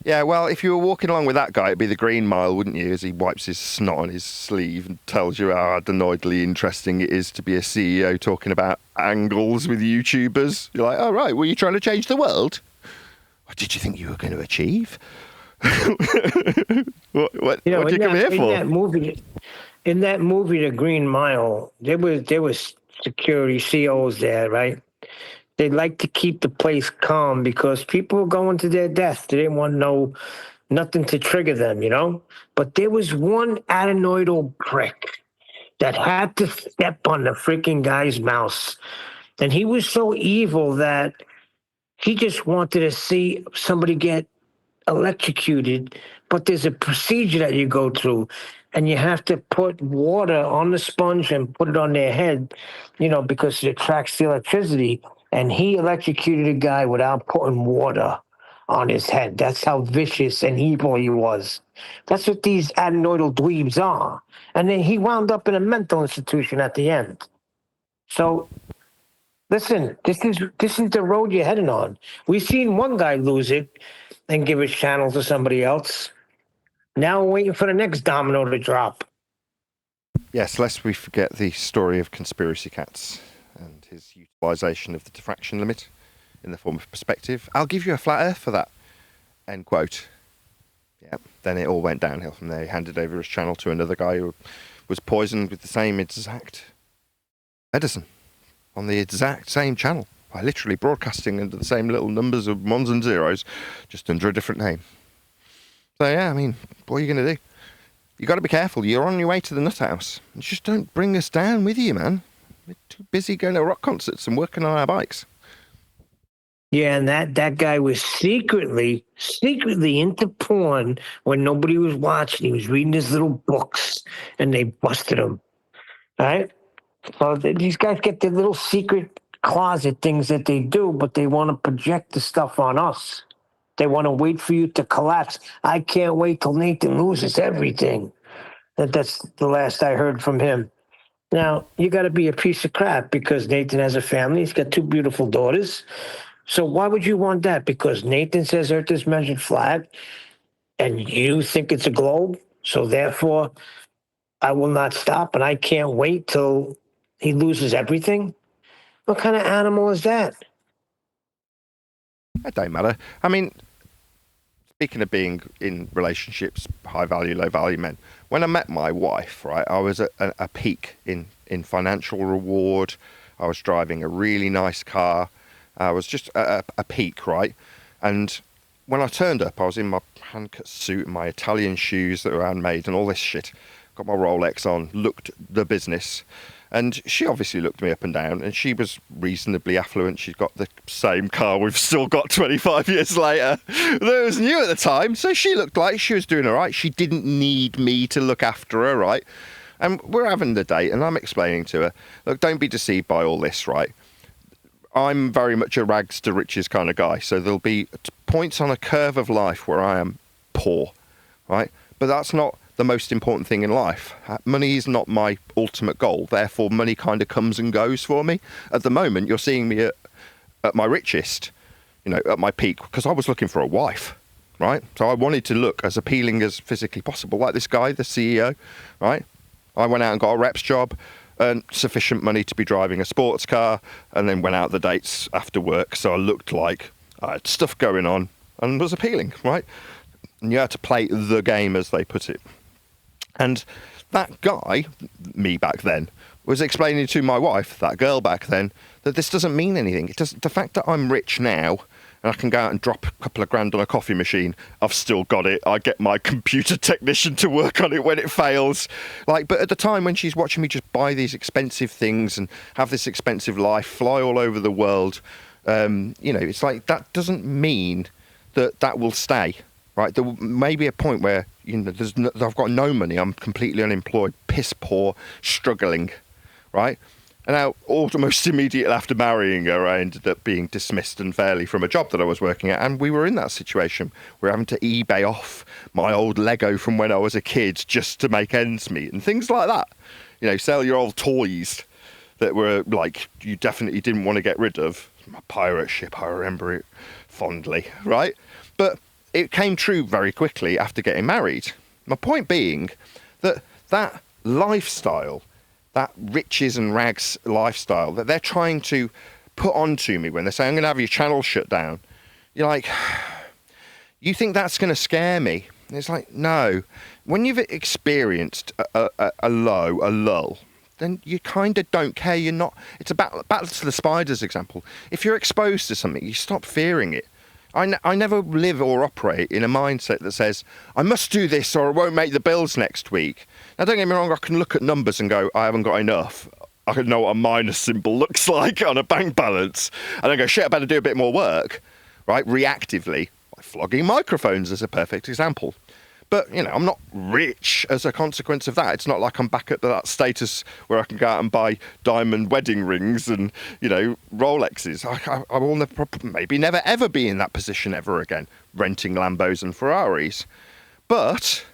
Yeah, well, if you were walking along with that guy, it'd be the Green Mile, wouldn't you? As he wipes his snot on his sleeve and tells you how adenoidally interesting it is to be a CEO talking about angles with YouTubers. You're like, oh, right, were you trying to change the world? What did you think you were going to achieve? What did you come here for? In that movie, The Green Mile, there was security COs there, right? They like to keep the place calm because people were going to their death. They didn't want nothing to trigger them, you know? But there was one adenoidal prick that had to step on the freaking guy's mouse. And he was so evil that he just wanted to see somebody get electrocuted. But there's a procedure that you go through, and you have to put water on the sponge and put it on their head, you know, because it attracts the electricity. And he electrocuted a guy without putting water on his head. That's how vicious and evil he was. That's what these adenoidal dweebs are. And then he wound up in a mental institution at the end. So, listen, this is the road you're heading on. We've seen one guy lose it and give his channel to somebody else. Now we're waiting for the next domino to drop. Yes, lest we forget the story of Conspiracy Cats and his utilisation of the diffraction limit in the form of perspective. I'll give you a flat earth for that. End quote. Yeah. then it all went downhill from there. He handed over his channel to another guy who was poisoned with the same exact medicine on the exact same channel. By literally broadcasting under the same little numbers of ones and zeros, just under a different name. So yeah, I mean, what are you going to do? You got to be careful. You're on your way to the nut house. Just don't bring us down with you, man. We're too busy going to rock concerts and working on our bikes. Yeah, and that guy was secretly into porn when nobody was watching. He was reading his little books, and they busted him. Right? So these guys get their little secret closet things that they do, but they want to project the stuff on us. They want to wait for you to collapse. I can't wait till Nathan loses everything. That's the last I heard from him. Now, you got to be a piece of crap because Nathan has a family. He's got 2 beautiful daughters. So why would you want that? Because Nathan says Earth is measured flat and you think it's a globe. So therefore, I will not stop and I can't wait till he loses everything. What kind of animal is that? It don't matter. I mean, speaking of being in relationships, high value, low value men, when I met my wife, right, I was at a peak in financial reward. I was driving a really nice car. I was just at a peak, right? And when I turned up, I was in my hand-cut suit and my Italian shoes that were handmade and all this shit. Got my Rolex on, looked the business. And she obviously looked me up and down, and she was reasonably affluent. She's got the same car we've still got 25 years later. That was new at the time, so she looked like she was doing all right. She didn't need me to look after her, right? And we're having the date, and I'm explaining to her, look, don't be deceived by all this, right? I'm very much a rags to riches kind of guy, so there'll be points on a curve of life where I am poor, right? But that's not the most important thing in life. Money is not my ultimate goal. Therefore, money kind of comes and goes for me. At the moment, you're seeing me at my richest, you know, at my peak, because I was looking for a wife, right? So I wanted to look as appealing as physically possible, like this guy, the CEO, right? I went out and got a rep's job, earned sufficient money to be driving a sports car, and then went out the dates after work. So I looked like I had stuff going on and was appealing, right? And you had to play the game, as they put it. And that guy, me back then, was explaining to my wife, that girl back then, that this doesn't mean anything. It doesn't. The fact that I'm rich now and I can go out and drop a couple of grand on a coffee machine, I've still got it. I get my computer technician to work on it when it fails. Like, but at the time when she's watching me just buy these expensive things and have this expensive life, fly all over the world, you know, it's like that doesn't mean that will stay. Right, there may be a point where, you know, I've got no money, I'm completely unemployed, piss poor, struggling, right? And now, almost immediately after marrying her, I ended up being dismissed unfairly from a job that I was working at, and we were in that situation. We're having to eBay off my old Lego from when I was a kid just to make ends meet, and things like that. You know, sell your old toys that were, like, you definitely didn't want to get rid of. My pirate ship, I remember it fondly, right? But it came true very quickly after getting married. My point being that lifestyle, that riches and rags lifestyle that they're trying to put onto me when they say, I'm going to have your channel shut down. You're like, you think that's going to scare me? And it's like, no. When you've experienced a lull, then you kind of don't care. You're not, it's about, back to the spiders example. If you're exposed to something, you stop fearing it. I never live or operate in a mindset that says, I must do this or I won't make the bills next week. Now, don't get me wrong, I can look at numbers and go, I haven't got enough. I can know what a minus symbol looks like on a bank balance. And I go, shit, I better do a bit more work, right? Reactively, like flogging microphones is a perfect example. But, you know, I'm not rich as a consequence of that. It's not like I'm back at that status where I can go out and buy diamond wedding rings and, you know, Rolexes. I will maybe never ever be in that position ever again, renting Lambos and Ferraris. But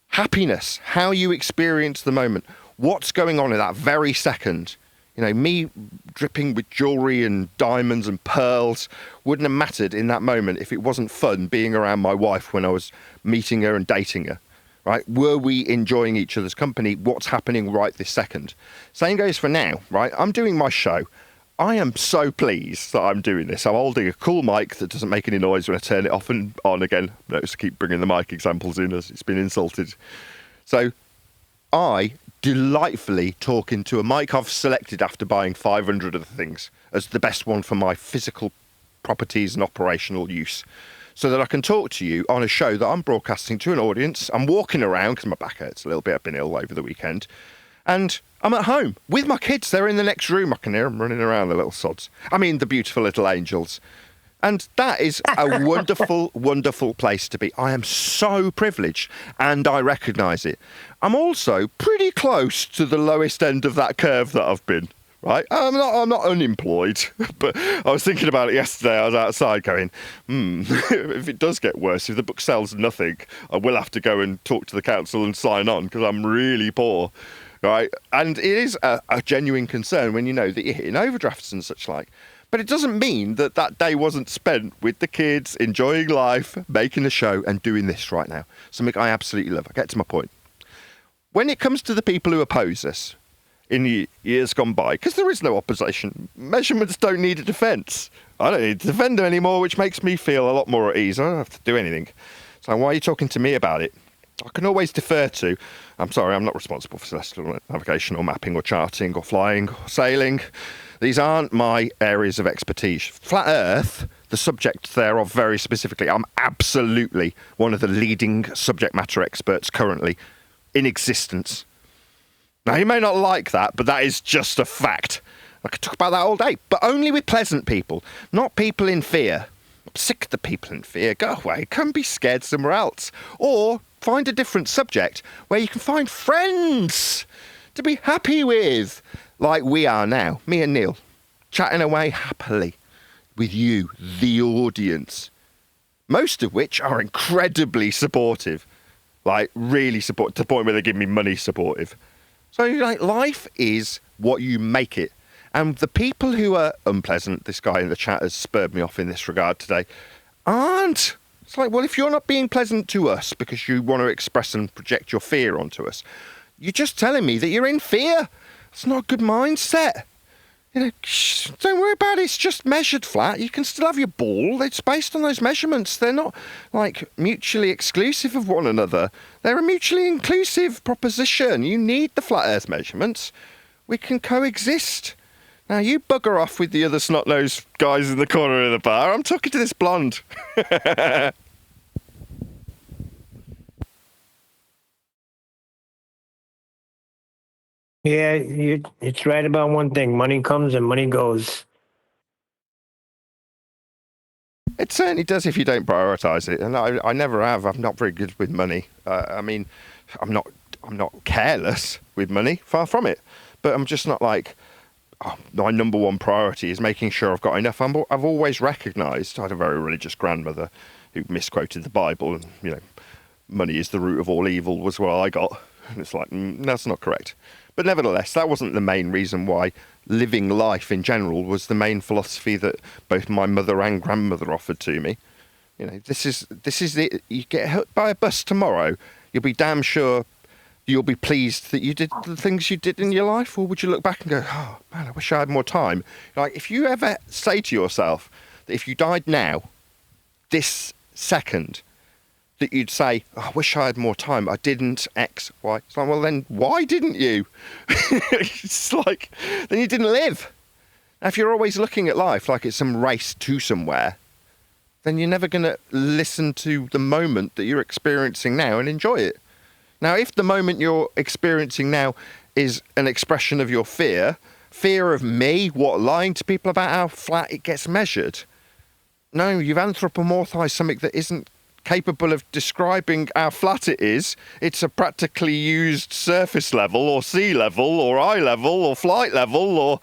happiness, how you experience the moment, what's going on in that very second. You know, me dripping with jewellery and diamonds and pearls wouldn't have mattered in that moment if it wasn't fun being around my wife when I was meeting her and dating her, right? Were we enjoying each other's company? What's happening right this second? Same goes for now, right? I'm doing my show. I am so pleased that I'm doing this. I'm holding a cool mic that doesn't make any noise when I turn it off and on again. Notice I keep bringing the mic examples in as it's been insulted. So I delightfully talk into a mic I've selected after buying 500 of the things as the best one for my physical properties and operational use, so that I can talk to you on a show that I'm broadcasting to an audience. I'm walking around because my back hurts a little bit. I've been ill over the weekend. And I'm at home with my kids. They're in the next room. I can hear them running around, the little sods. I mean, the beautiful little angels. And that is a wonderful, wonderful place to be. I am so privileged, and I recognise it. I'm also pretty close to the lowest end of that curve that I've been, right? I'm not unemployed, but I was thinking about it yesterday. I was outside going, if it does get worse, if the book sells nothing, I will have to go and talk to the council and sign on because I'm really poor, right? And it is a genuine concern when you know that you're hitting overdrafts and such like. But it doesn't mean that that day wasn't spent with the kids, enjoying life, making a show and doing this right now. Something I absolutely love. I get to my point. When it comes to the people who oppose us in years gone by, because there is no opposition, measurements don't need a defence. I don't need to defend them anymore, which makes me feel a lot more at ease. I don't have to do anything. So why are you talking to me about it? I can always defer to, I'm sorry, I'm not responsible for celestial navigation or mapping or charting or flying or sailing. These aren't my areas of expertise. Flat Earth, the subject thereof very specifically, I'm absolutely one of the leading subject matter experts currently in existence. Now, you may not like that, but that is just a fact. I could talk about that all day, but only with pleasant people, not people in fear. I'm sick of the people in fear. Go away, come be scared somewhere else. Or find a different subject where you can find friends to be happy with. Like we are now, me and Neil, chatting away happily with you, the audience. Most of which are incredibly supportive, like really supportive, to the point where they give me money supportive. So like, life is what you make it. And the people who are unpleasant, this guy in the chat has spurred me off in this regard today, aren't. It's like, well, if you're not being pleasant to us because you want to express and project your fear onto us, you're just telling me that you're in fear. It's not a good mindset. You know, don't worry about it. It's just measured flat. You can still have your ball. It's based on those measurements. They're not like mutually exclusive of one another. They're a mutually inclusive proposition. You need the flat Earth measurements. We can coexist. Now you bugger off with the other snot-nosed guys in the corner of the bar. I'm talking to this blonde. Yeah, it's right about one thing. Money comes and money goes. It certainly does if you don't prioritise it, and I never have. I'm not very good with money. I mean, I'm not careless with money. Far from it. But I'm just not like, my number one priority is making sure I've got enough. I've always recognised, I had a very religious grandmother who misquoted the Bible, and you know, money is the root of all evil was what I got. And it's like, that's not correct. But nevertheless, that wasn't the main reason why living life in general was the main philosophy that both my mother and grandmother offered to me. You know, this is it. You get hit by a bus tomorrow, you'll be damn sure you'll be pleased that you did the things you did in your life, or would you look back and go, oh man, I wish I had more time? Like, if you ever say to yourself that if you died now, this second, that you'd say, oh, I wish I had more time, I didn't X, Y. It's like, well then, why didn't you? It's like, then you didn't live. Now, if you're always looking at life like it's some race to somewhere, then you're never going to listen to the moment that you're experiencing now and enjoy it. Now, if the moment you're experiencing now is an expression of your fear of me, what, lying to people about how flat it gets measured, no, you've anthropomorphized something that isn't capable of describing how flat it is. It's a practically used surface level or sea level or eye level or flight level, or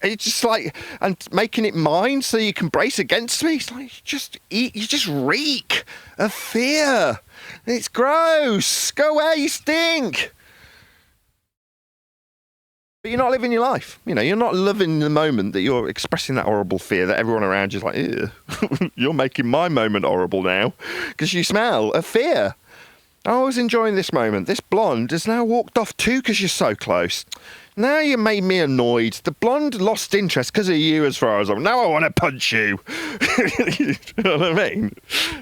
it's just like, and making it mine so you can brace against me. It's like, you just reek of fear. It's gross. Go away, you stink. But you're not living your life. You know, you're not loving the moment that you're expressing that horrible fear that everyone around you is like, ew, you're making my moment horrible now because you smell of fear. I was enjoying this moment. This blonde has now walked off too because you're so close. Now you made me annoyed. The blonde lost interest because of you as far as I'm... Now I want to punch you. You know what I mean?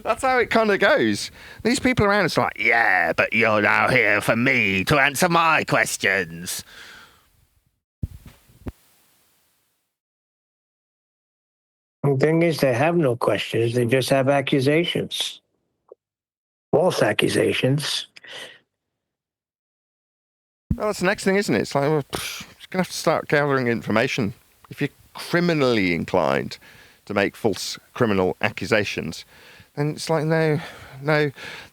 That's how it kind of goes. These people around, it's like, yeah, but you're now here for me to answer my questions. The thing is, they have no questions. They just have accusations. False accusations. Well, that's the next thing, isn't it? It's like, we're going to have to start gathering information. If you're criminally inclined to make false criminal accusations, then it's like, no,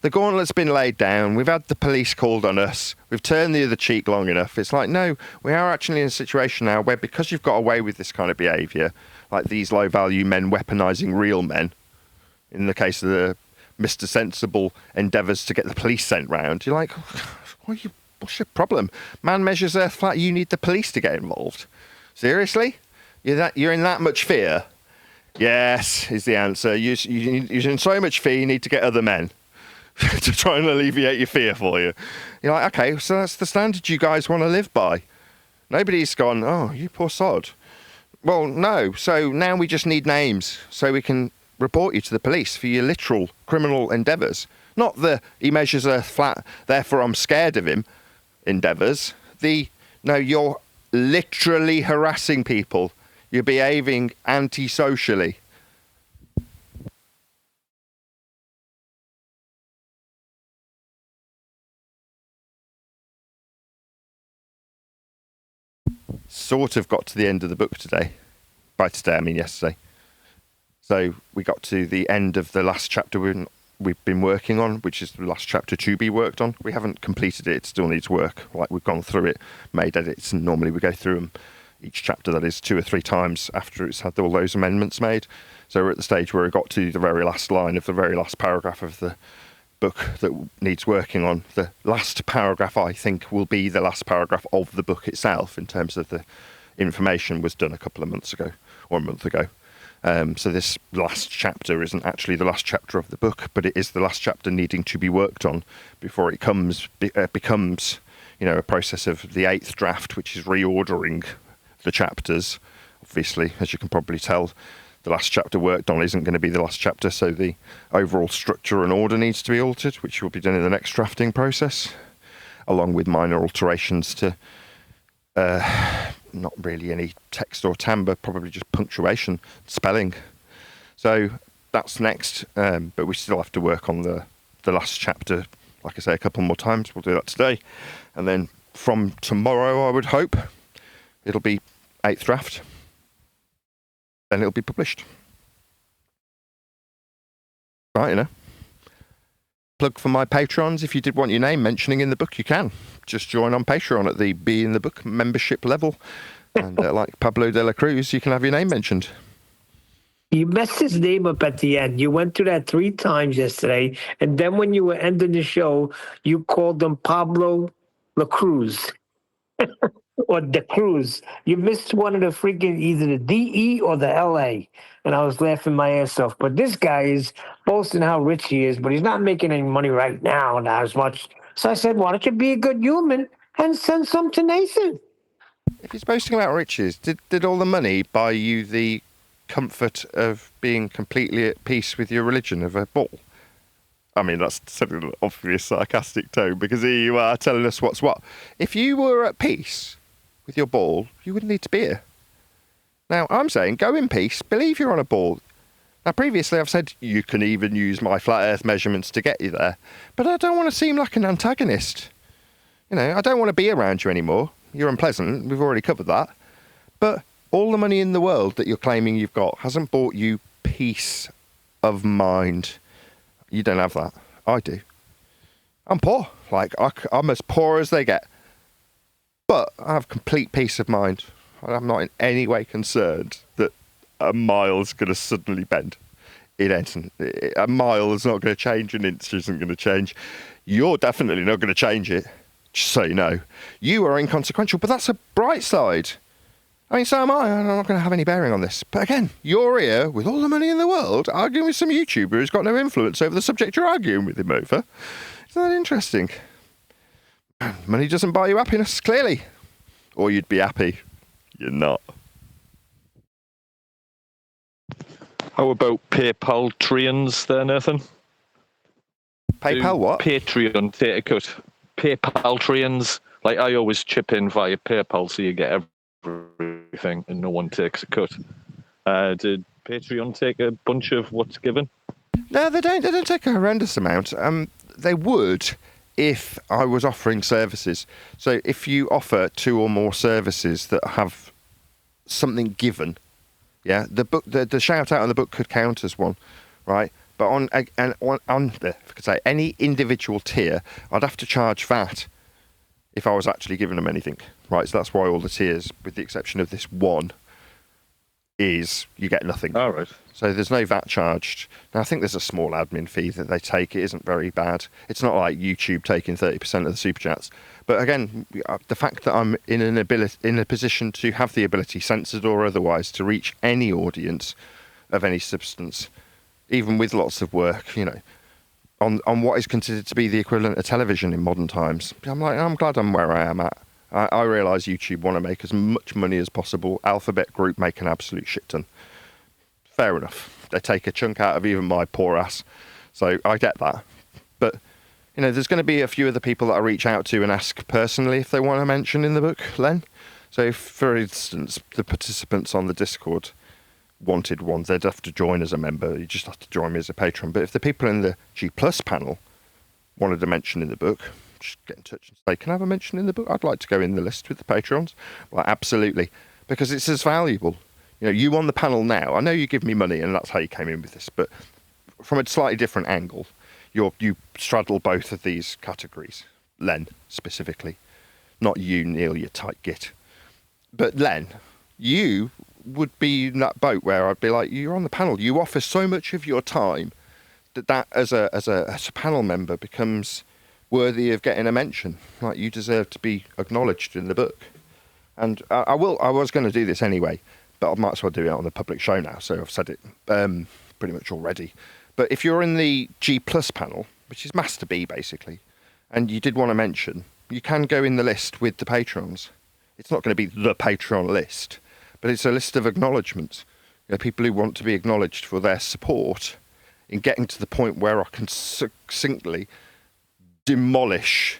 the gauntlet's been laid down. We've had the police called on us. We've turned the other cheek long enough. It's like, no, we are actually in a situation now where, because you've got away with this kind of behaviour, like these low-value men weaponising real men, in the case of the Mr. Sensible endeavours to get the police sent round, you're like, what's your problem? Man measures earth flat, you need the police to get involved. Seriously? You're in that much fear? Yes, is the answer. You're in so much fear, you need to get other men to try and alleviate your fear for you. You're like, okay, so that's the standard you guys want to live by. Nobody's gone, oh, you poor sod. Well, no. So now we just need names so we can report you to the police for your literal criminal endeavours. Not the he measures earth flat, therefore I'm scared of him endeavours. No, you're literally harassing people. You're behaving antisocially. Sort of got to the end of the book today. By today, I mean yesterday. So we got to the end of the last chapter we've been working on, which is the last chapter to be worked on. We haven't completed it. It still needs work. Like, we've gone through it, made edits, and normally we go through them, each chapter, that is, 2 or 3 times after it's had all those amendments made. So we're at the stage where we got to the very last line of the very last paragraph of the book that needs working on. The last paragraph, I think, will be the last paragraph of the book itself, in terms of the information was done a couple of months ago, or a month ago. So this last chapter isn't actually the last chapter of the book, but it is the last chapter needing to be worked on before it becomes, a process of the 8th draft, which is reordering the chapters. Obviously, as you can probably tell, the last chapter worked on isn't going to be the last chapter, so the overall structure and order needs to be altered, which will be done in the next drafting process, along with minor alterations to not really any text or timbre, probably just punctuation, spelling. So that's next, but we still have to work on the last chapter, like I say, a couple more times. We'll do that today, and then from tomorrow, I would hope, it'll be 8th draft. Then it'll be published. Right, Plug for my patrons. If you did want your name mentioning in the book, you can. Just join on Patreon at the Be in the Book membership level. And like Pablo de la Cruz, you can have your name mentioned. You messed his name up at the end. You went through that 3 times yesterday. And then when you were ending the show, you called him Pablo La Cruz. Or De Cruz. You missed one of the freaking, either the DE or the LA. And I was laughing my ass off. But this guy is boasting how rich he is, but he's not making any money right now, not as much. So I said, why don't you be a good human and send some to Nathan? If he's boasting about riches, did all the money buy you the comfort of being completely at peace with your religion of a ball? I mean, that's said in an obvious sarcastic tone, because here you are telling us what's what. If you were at peace with your ball, you wouldn't need to be here. Now, I'm saying go in peace, believe you're on a ball. Now, previously I've said you can even use my flat earth measurements to get you there, but I don't want to seem like an antagonist. I don't want to be around you anymore. You're unpleasant, we've already covered that. But all the money in the world that you're claiming you've got hasn't bought you peace of mind. You don't have that. I do. I'm poor. I'm as poor as they get. But I have complete peace of mind. I'm not in any way concerned that a mile's going to suddenly bend. It isn't. A mile is not going to change. An inch isn't going to change. You're definitely not going to change it. Just so you know. You are inconsequential, but that's a bright side. I mean, so am I. I'm not going to have any bearing on this. But again, you're here with all the money in the world arguing with some YouTuber who's got no influence over the subject you're arguing with him over. Isn't that interesting? Money doesn't buy you happiness, clearly. Or you'd be happy. You're not. How about PayPal-trians there, Nathan? PayPal Do what? Patreon take a cut. PayPal-trians. Like, I always chip in via PayPal so you get everything and no one takes a cut. Did Patreon take a bunch of what's given? No, they don't. They don't take a horrendous amount. They would if I was offering services. So if you offer 2 or more services that have something given, yeah, the shout out on the book could count as one, right? But on any individual tier, I'd have to charge VAT if I was actually giving them anything, right? So that's why all the tiers, with the exception of this one, is you get nothing. All right. So there's no VAT charged. Now, I think there's a small admin fee that they take. It isn't very bad. It's not like YouTube taking 30% of the super chats. But again, the fact that I'm in a position to have the ability, censored or otherwise, to reach any audience of any substance, even with lots of work, you know, on what is considered to be the equivalent of television in modern times, I'm glad I'm where I am at. I realise YouTube want to make as much money as possible. Alphabet Group make an absolute shit ton. Fair enough. They take a chunk out of even my poor ass. So I get that. But, you know, there's going to be a few of the people that I reach out to and ask personally if they want to mention in the book, Len. So if, for instance, the participants on the Discord wanted one, they'd have to join as a member. You just have to join me as a patron. But if the people in the G Plus panel wanted to mention in the book, just get in touch and say, can I have a mention in the book? I'd like to go in the list with the patrons. Well, absolutely. Because it's as valuable. You know, you on the panel now, I know you give me money and that's how you came in with this, but from a slightly different angle, you straddle both of these categories. Len, specifically. Not you, Neil, you tight git. But Len, you would be in that boat where I'd be like, you're on the panel. You offer so much of your time that as a panel member becomes worthy of getting a mention. Like, you deserve to be acknowledged in the book. And I was going to do this anyway, but I might as well do it on the public show now. So I've said it pretty much already. But if you're in the G Plus panel, which is Master B basically, and you did want to mention, you can go in the list with the patrons. It's not going to be the Patreon list, but it's a list of acknowledgements. You know, people who want to be acknowledged for their support in getting to the point where I can succinctly demolish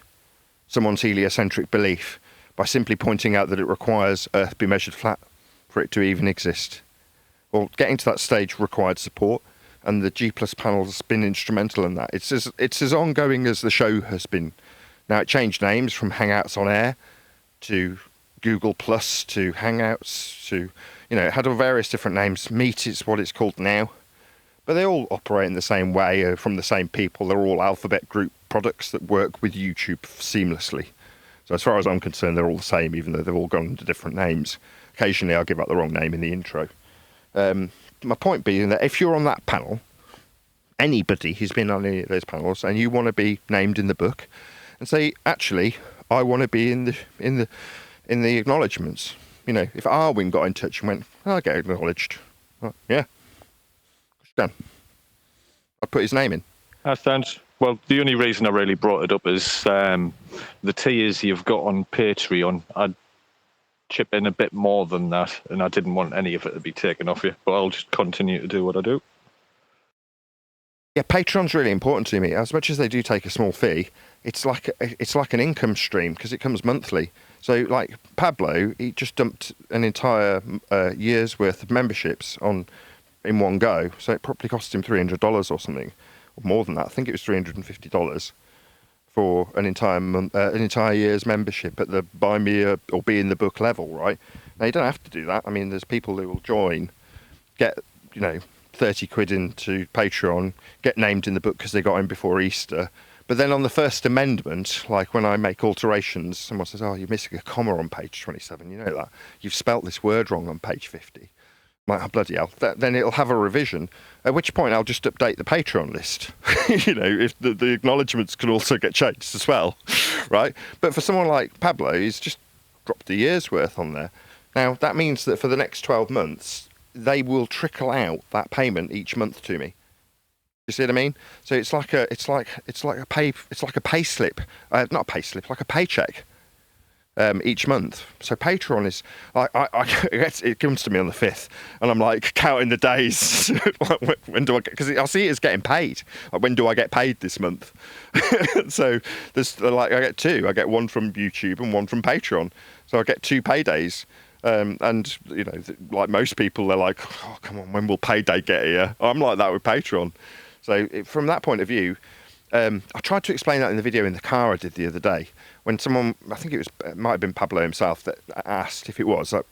someone's heliocentric belief by simply pointing out that it requires Earth be measured flat for it to even exist. Well, getting to that stage required support, and the G Plus panel has been instrumental in that. It's as ongoing as the show has been. Now, it changed names from Hangouts on Air to Google Plus to Hangouts to, you know, it had various different names. Meet is what it's called now. But they all operate in the same way, from the same people. They're all Alphabet Group products that work with YouTube seamlessly. So as far as I'm concerned, they're all the same, even though they've all gone under different names. Occasionally, I'll give out the wrong name in the intro. My point being that if you're on that panel, anybody who's been on any of those panels, and you want to be named in the book, and say, actually, I want to be in the acknowledgements. You know, if Arwin got in touch and went, I'll get acknowledged. Well, yeah. Done. I'd put his name in. That sounds... Well, the only reason I really brought it up is the tiers you've got on Patreon. I'd chip in a bit more than that, and I didn't want any of it to be taken off you, but I'll just continue to do what I do. Yeah, Patreon's really important to me. As much as they do take a small fee, it's like an income stream because it comes monthly. So, like Pablo, he just dumped an entire year's worth of memberships in one go. So it probably cost him $300 or something, or more than that. I think it was $350 for an entire year's membership at the buy me or be in the book level, right? Now, you don't have to do that. I mean, there's people who will join, get, you know, 30 quid into Patreon, get named in the book because they got in before Easter. But then on the First Amendment, like when I make alterations, someone says, oh, you're missing a comma on page 27. You know that. You've spelt this word wrong on page 50. I'm like, oh, bloody hell. Then it'll have a revision, at which point I'll just update the Patreon list. You know, if the acknowledgements can also get changed as well, right? But for someone like Pablo, he's just dropped a year's worth on there. Now, that means that for the next 12 months, they will trickle out that payment each month to me. You see what I mean? So it's like a pay slip, not a pay slip, like a paycheck each month. So Patreon is, it comes to me on the 5th, and I'm like counting the days. When do I get? Because I see it as getting paid. Like, when do I get paid this month? So there's like I get two. I get one from YouTube and one from Patreon. So I get 2 paydays. And you know, like most people, they're like, "Oh, come on, when will payday get here?" I'm like that with Patreon. So from that point of view, I tried to explain that in the video in the car I did the other day. When someone, I think it might have been Pablo himself that asked if it was. I'll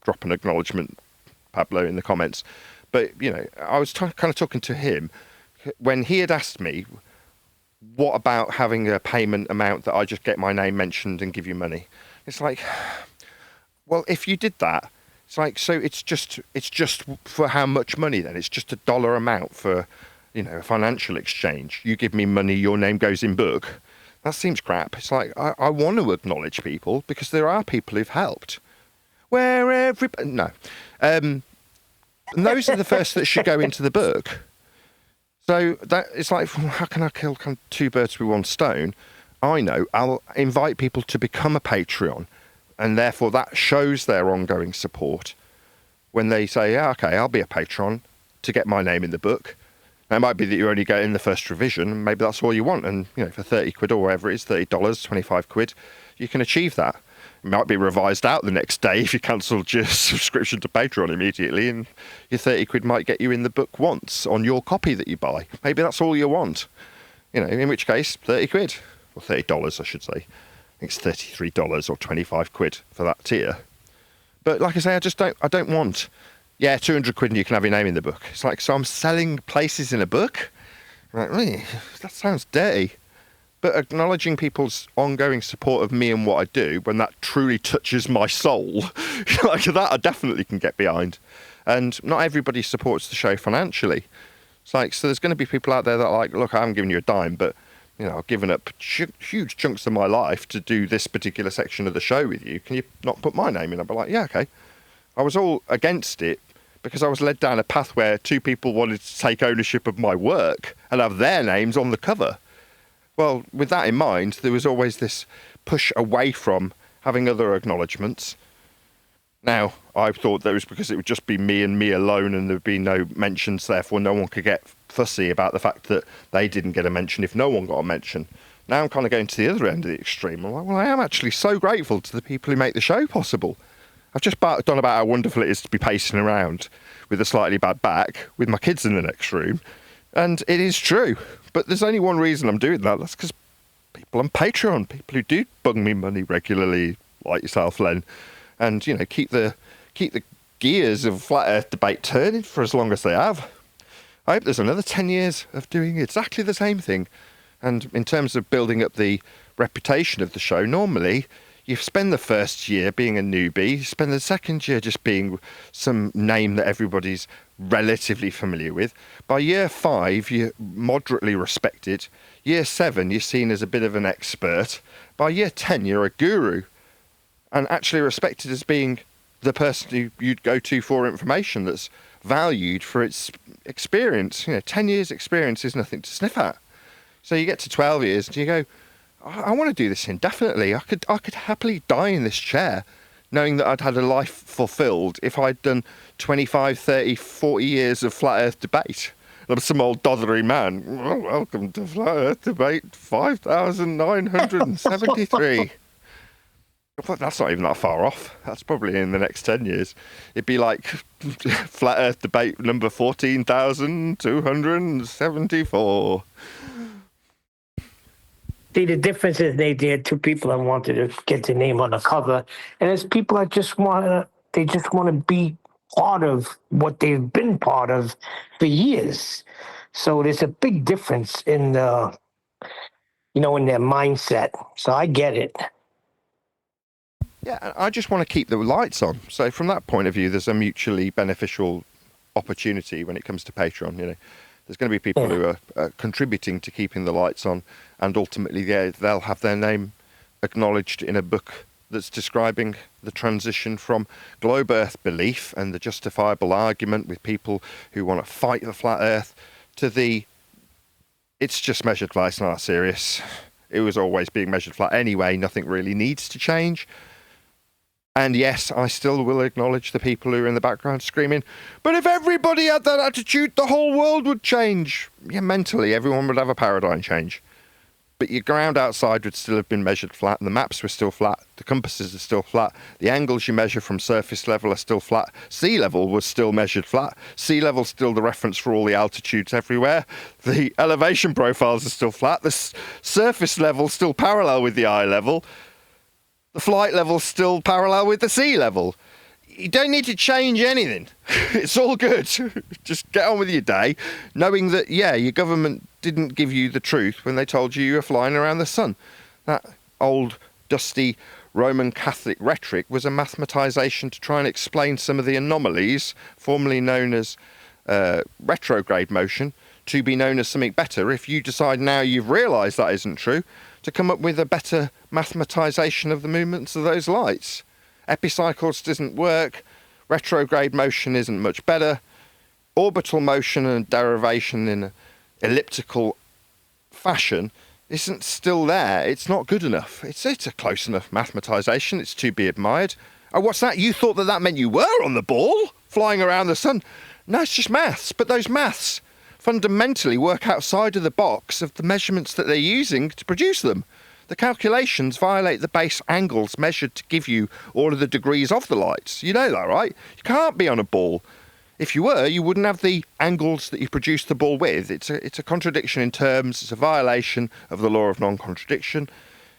drop an acknowledgement, Pablo, in the comments. But you know, I was kind of talking to him when he had asked me, "What about having a payment amount that I just get my name mentioned and give you money?" It's like, well, if you did that, it's like, so it's just for how much money then? It's just $1 amount for, you know, a financial exchange. You give me money, your name goes in book. That seems crap. It's like, I want to acknowledge people because there are people who've helped. Where everybody, no. And those are the first that should go into the book. So that it's like, how can I kill 2 birds with 1 stone? I know, I'll invite people to become a Patreon, and therefore that shows their ongoing support when they say, yeah, okay, I'll be a patron to get my name in the book. Now, it might be that you only get in the first revision, and maybe that's all you want. And, you know, for 30 quid or whatever it is, $30, 25 quid, you can achieve that. It might be revised out the next day if you cancelled your subscription to Patreon immediately, and your 30 quid might get you in the book once on your copy that you buy. Maybe that's all you want. You know, in which case, 30 quid, or $30, I should say. I think it's $33 or 25 quid for that tier. But like I say, I don't want, 200 quid and you can have your name in the book. It's like, so I'm selling places in a book? I'm like, really? That sounds dirty. But acknowledging people's ongoing support of me and what I do, when that truly touches my soul, like that I definitely can get behind. And not everybody supports the show financially. It's like, so there's going to be people out there that are like, look, I haven't given you a dime, but you know, I've given up huge chunks of my life to do this particular section of the show with you. Can you not put my name in? I'll be like, yeah, okay. I was all against it because I was led down a path where 2 people wanted to take ownership of my work and have their names on the cover. Well, with that in mind, there was always this push away from having other acknowledgements. Now, I thought that was because it would just be me and me alone and there'd be no mentions, therefore no one could get fussy about the fact that they didn't get a mention if no one got a mention. Now I'm kind of going to the other end of the extreme. I'm like, well, I am actually so grateful to the people who make the show possible. I've just done about how wonderful it is to be pacing around with a slightly bad back with my kids in the next room. And it is true. But there's only one reason I'm doing that. That's because people on Patreon, people who do bung me money regularly, like yourself, Len, and, you know, keep the gears of flat earth debate turning for as long as they have. I hope there's another 10 years of doing exactly the same thing. And in terms of building up the reputation of the show, normally you spend the first year being a newbie, you spend the second year just being some name that everybody's relatively familiar with. By year 5, you're moderately respected. Year 7, you're seen as a bit of an expert. By year 10, you're a guru and actually respected as being the person who you'd go to for information that's valued for its experience. You know, 10 years experience is nothing to sniff at. So you get to 12 years and you go, I want to do this indefinitely. I could happily die in this chair knowing that I'd had a life fulfilled if I'd done 25, 30, 40 years of flat earth debate. I'm some old doddlery man. Well, welcome to Flat Earth Debate 5973. But that's not even that far off. That's probably in the next 10 years. It'd be like Flat Earth Debate number 14,274. See, the difference is there are 2 people that wanted to get their name on the cover, and there's people that just want to be part of what they've been part of for years. So there's a big difference in the, in their mindset. So I get it. Yeah, I just want to keep the lights on. So from that point of view, there's a mutually beneficial opportunity when it comes to Patreon. You know, there's going to be people who are contributing to keeping the lights on, and ultimately they'll have their name acknowledged in a book that's describing the transition from globe Earth belief and the justifiable argument with people who want to fight the flat Earth to the it's just measured flat, it's not that serious. It was always being measured flat anyway, nothing really needs to change. And yes, I still will acknowledge the people who are in the background screaming, but if everybody had that attitude, the whole world would change. Yeah, mentally, everyone would have a paradigm change. But your ground outside would still have been measured flat, and the maps were still flat, the compasses are still flat, the angles you measure from surface level are still flat, sea level was still measured flat, sea level's still the reference for all the altitudes everywhere, the elevation profiles are still flat, the surface level's still parallel with the eye level, the flight level's still parallel with the sea level. You don't need to change anything. It's all good. Just get on with your day, knowing that, yeah, your government didn't give you the truth when they told you were flying around the sun. That old, dusty Roman Catholic rhetoric was a mathematisation to try and explain some of the anomalies, formerly known as retrograde motion, to be known as something better. If you decide now you've realised that isn't true, to come up with a better mathematisation of the movements of those lights. Epicycles doesn't work, retrograde motion isn't much better, orbital motion and derivation in an elliptical fashion isn't still there. It's not good enough. It's a close enough mathematisation. It's to be admired. Oh, what's that? You thought that meant you were on the ball, flying around the sun? No, it's just maths. But those maths fundamentally work outside of the box of the measurements that they're using to produce them. The calculations violate the base angles measured to give you all of the degrees of the lights. You know that, right? You can't be on a ball. If you were, you wouldn't have the angles that you produce the ball with. It's a contradiction in terms. It's a violation of the law of non-contradiction.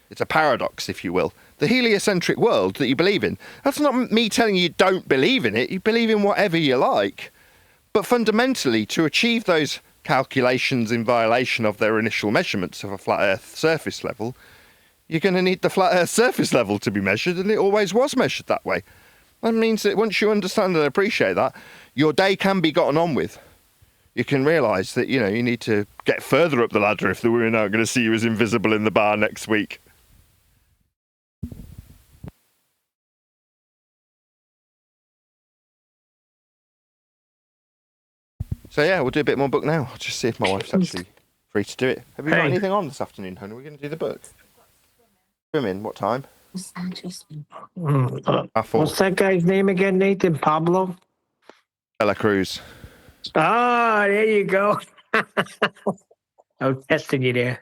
It's a paradox, if you will. The heliocentric world that you believe in, that's not me telling you don't believe in it. You believe in whatever you like. But fundamentally, to achieve those calculations in violation of their initial measurements of a flat Earth surface level, you're going to need the flat Earth surface level to be measured, and it always was measured that way. That means that once you understand and appreciate that, your day can be gotten on with. You can realise that, you know, you need to get further up the ladder if the women aren't going to see you as invisible in the bar next week. So yeah, we'll do a bit more book now. I'll just see if my wife's actually free to do it. Have you got anything on this afternoon, honey? We're going to do the book. Swimming, what time? What's that guy's name again, Nathan? Pablo? Ella Cruz. Ah, there you go. I was testing you there.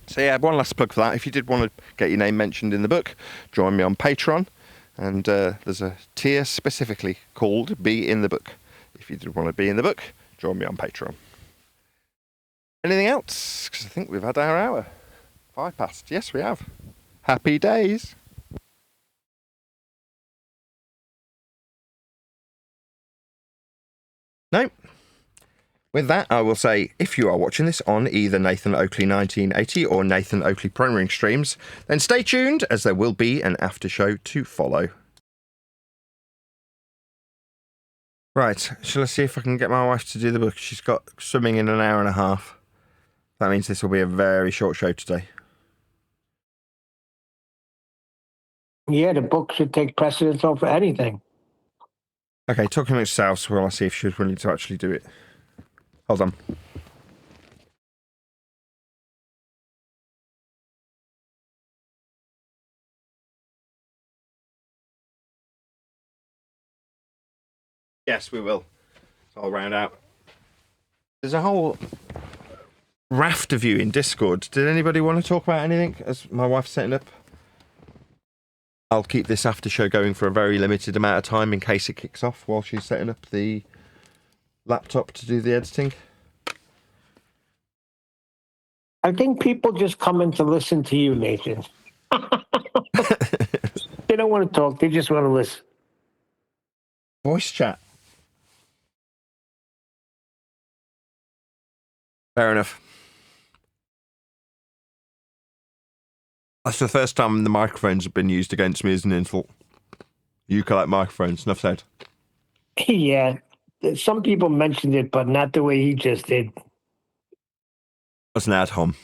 So yeah, one last plug for that. If you did want to get your name mentioned in the book, join me on Patreon. And there's a tier specifically called Be in the Book. If you did want to be in the book, join me on Patreon. Anything else? Because I think we've had our hour. 5 past. Yes, we have. Happy days. No. With that, I will say, if you are watching this on either Nathan Oakley 1980 or Nathan Oakley Premiering streams, then stay tuned, as there will be an after show to follow. Right, shall I see if I can get my wife to do the book? She's got swimming in an hour and a half. That means this will be a very short show today. Yeah, the book should take precedence over anything. Okay, talking about yourself, well, I'll see if she's willing to actually do it. Hold on. Yes, we will. So I'll round out. There's a whole raft of you in Discord. Did anybody want to talk about anything as my wife's setting up? I'll keep this after show going for a very limited amount of time in case it kicks off while she's setting up the laptop to do the editing. I think people just come in to listen to you, Nathan. They don't want to talk. They just want to listen. Voice chat. Fair enough. That's the first time the microphones have been used against me as an insult. You collect microphones, enough said. Yeah, some people mentioned it, but not the way he just did. That's an ad hom.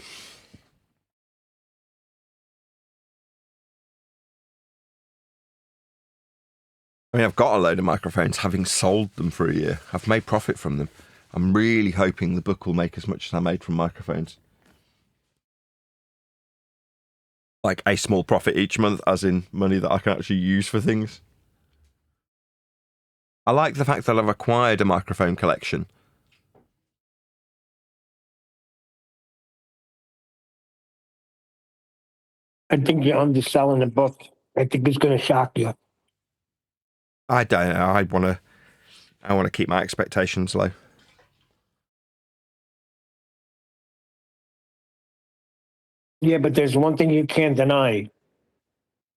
I mean, I've got a load of microphones, having sold them for a year. I've made profit from them. I'm really hoping the book will make as much as I made from microphones. Like a small profit each month, as in money that I can actually use for things. I like the fact that I've acquired a microphone collection. I think you're underselling the book. I think it's going to shock you. I don't know. I want to keep my expectations low. Yeah, but there's one thing you can't deny.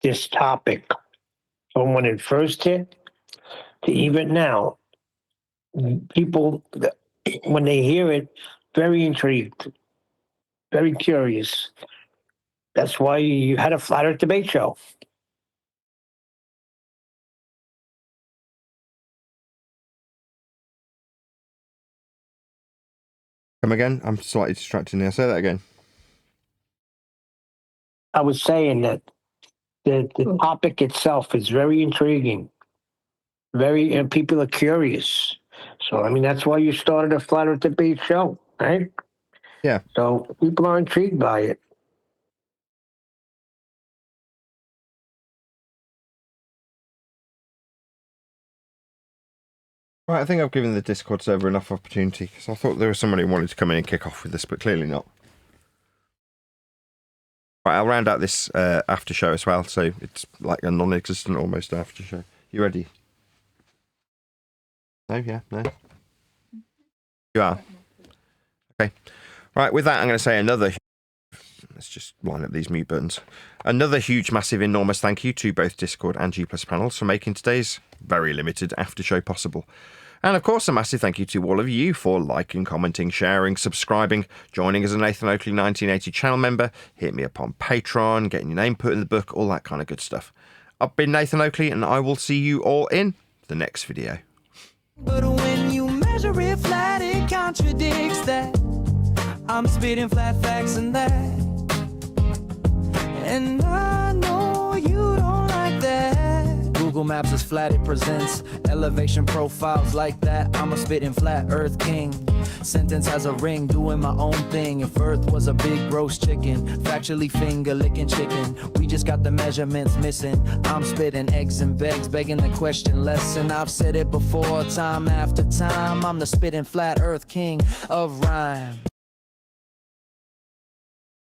This topic, from when it first hit to even now, people, when they hear it, very intrigued, very curious. That's why you had a flat earth debate show. Come again? I'm slightly distracted now. Say that again. I was saying that the topic itself is very intriguing. And people are curious. So, I mean, that's why you started a flat earth debate show, right? Yeah. So people are intrigued by it. Right, I think I've given the Discord server enough opportunity, because I thought there was somebody who wanted to come in and kick off with this, but clearly not. Right, I'll round out this after show as well, so it's like a non-existent almost after show. You ready? No? Yeah? No? You are? Okay. Right, with that, I'm going to say another... Let's just line up these mute buttons. Another huge, massive, enormous thank you to both Discord and G+ panels for making today's very limited after show possible. And of course, a massive thank you to all of you for liking, commenting, sharing, subscribing, joining as a Nathan Oakley 1980 channel member, hit me up on Patreon, getting your name put in the book, all that kind of good stuff. I've been Nathan Oakley, and I will see you all in the next video. But when you measure it flat, it contradicts that. I'm spitting flat facts and that. And I know you don't like that. Google Maps is flat, it presents elevation profiles like that. I'm a spitting flat earth king. Sentence has a ring, doing my own thing. If earth was a big roast chicken, factually finger licking chicken, we just got the measurements missing. I'm spitting eggs and begs, begging the question lesson. I've said it before, time after time. I'm the spitting flat earth king of rhyme.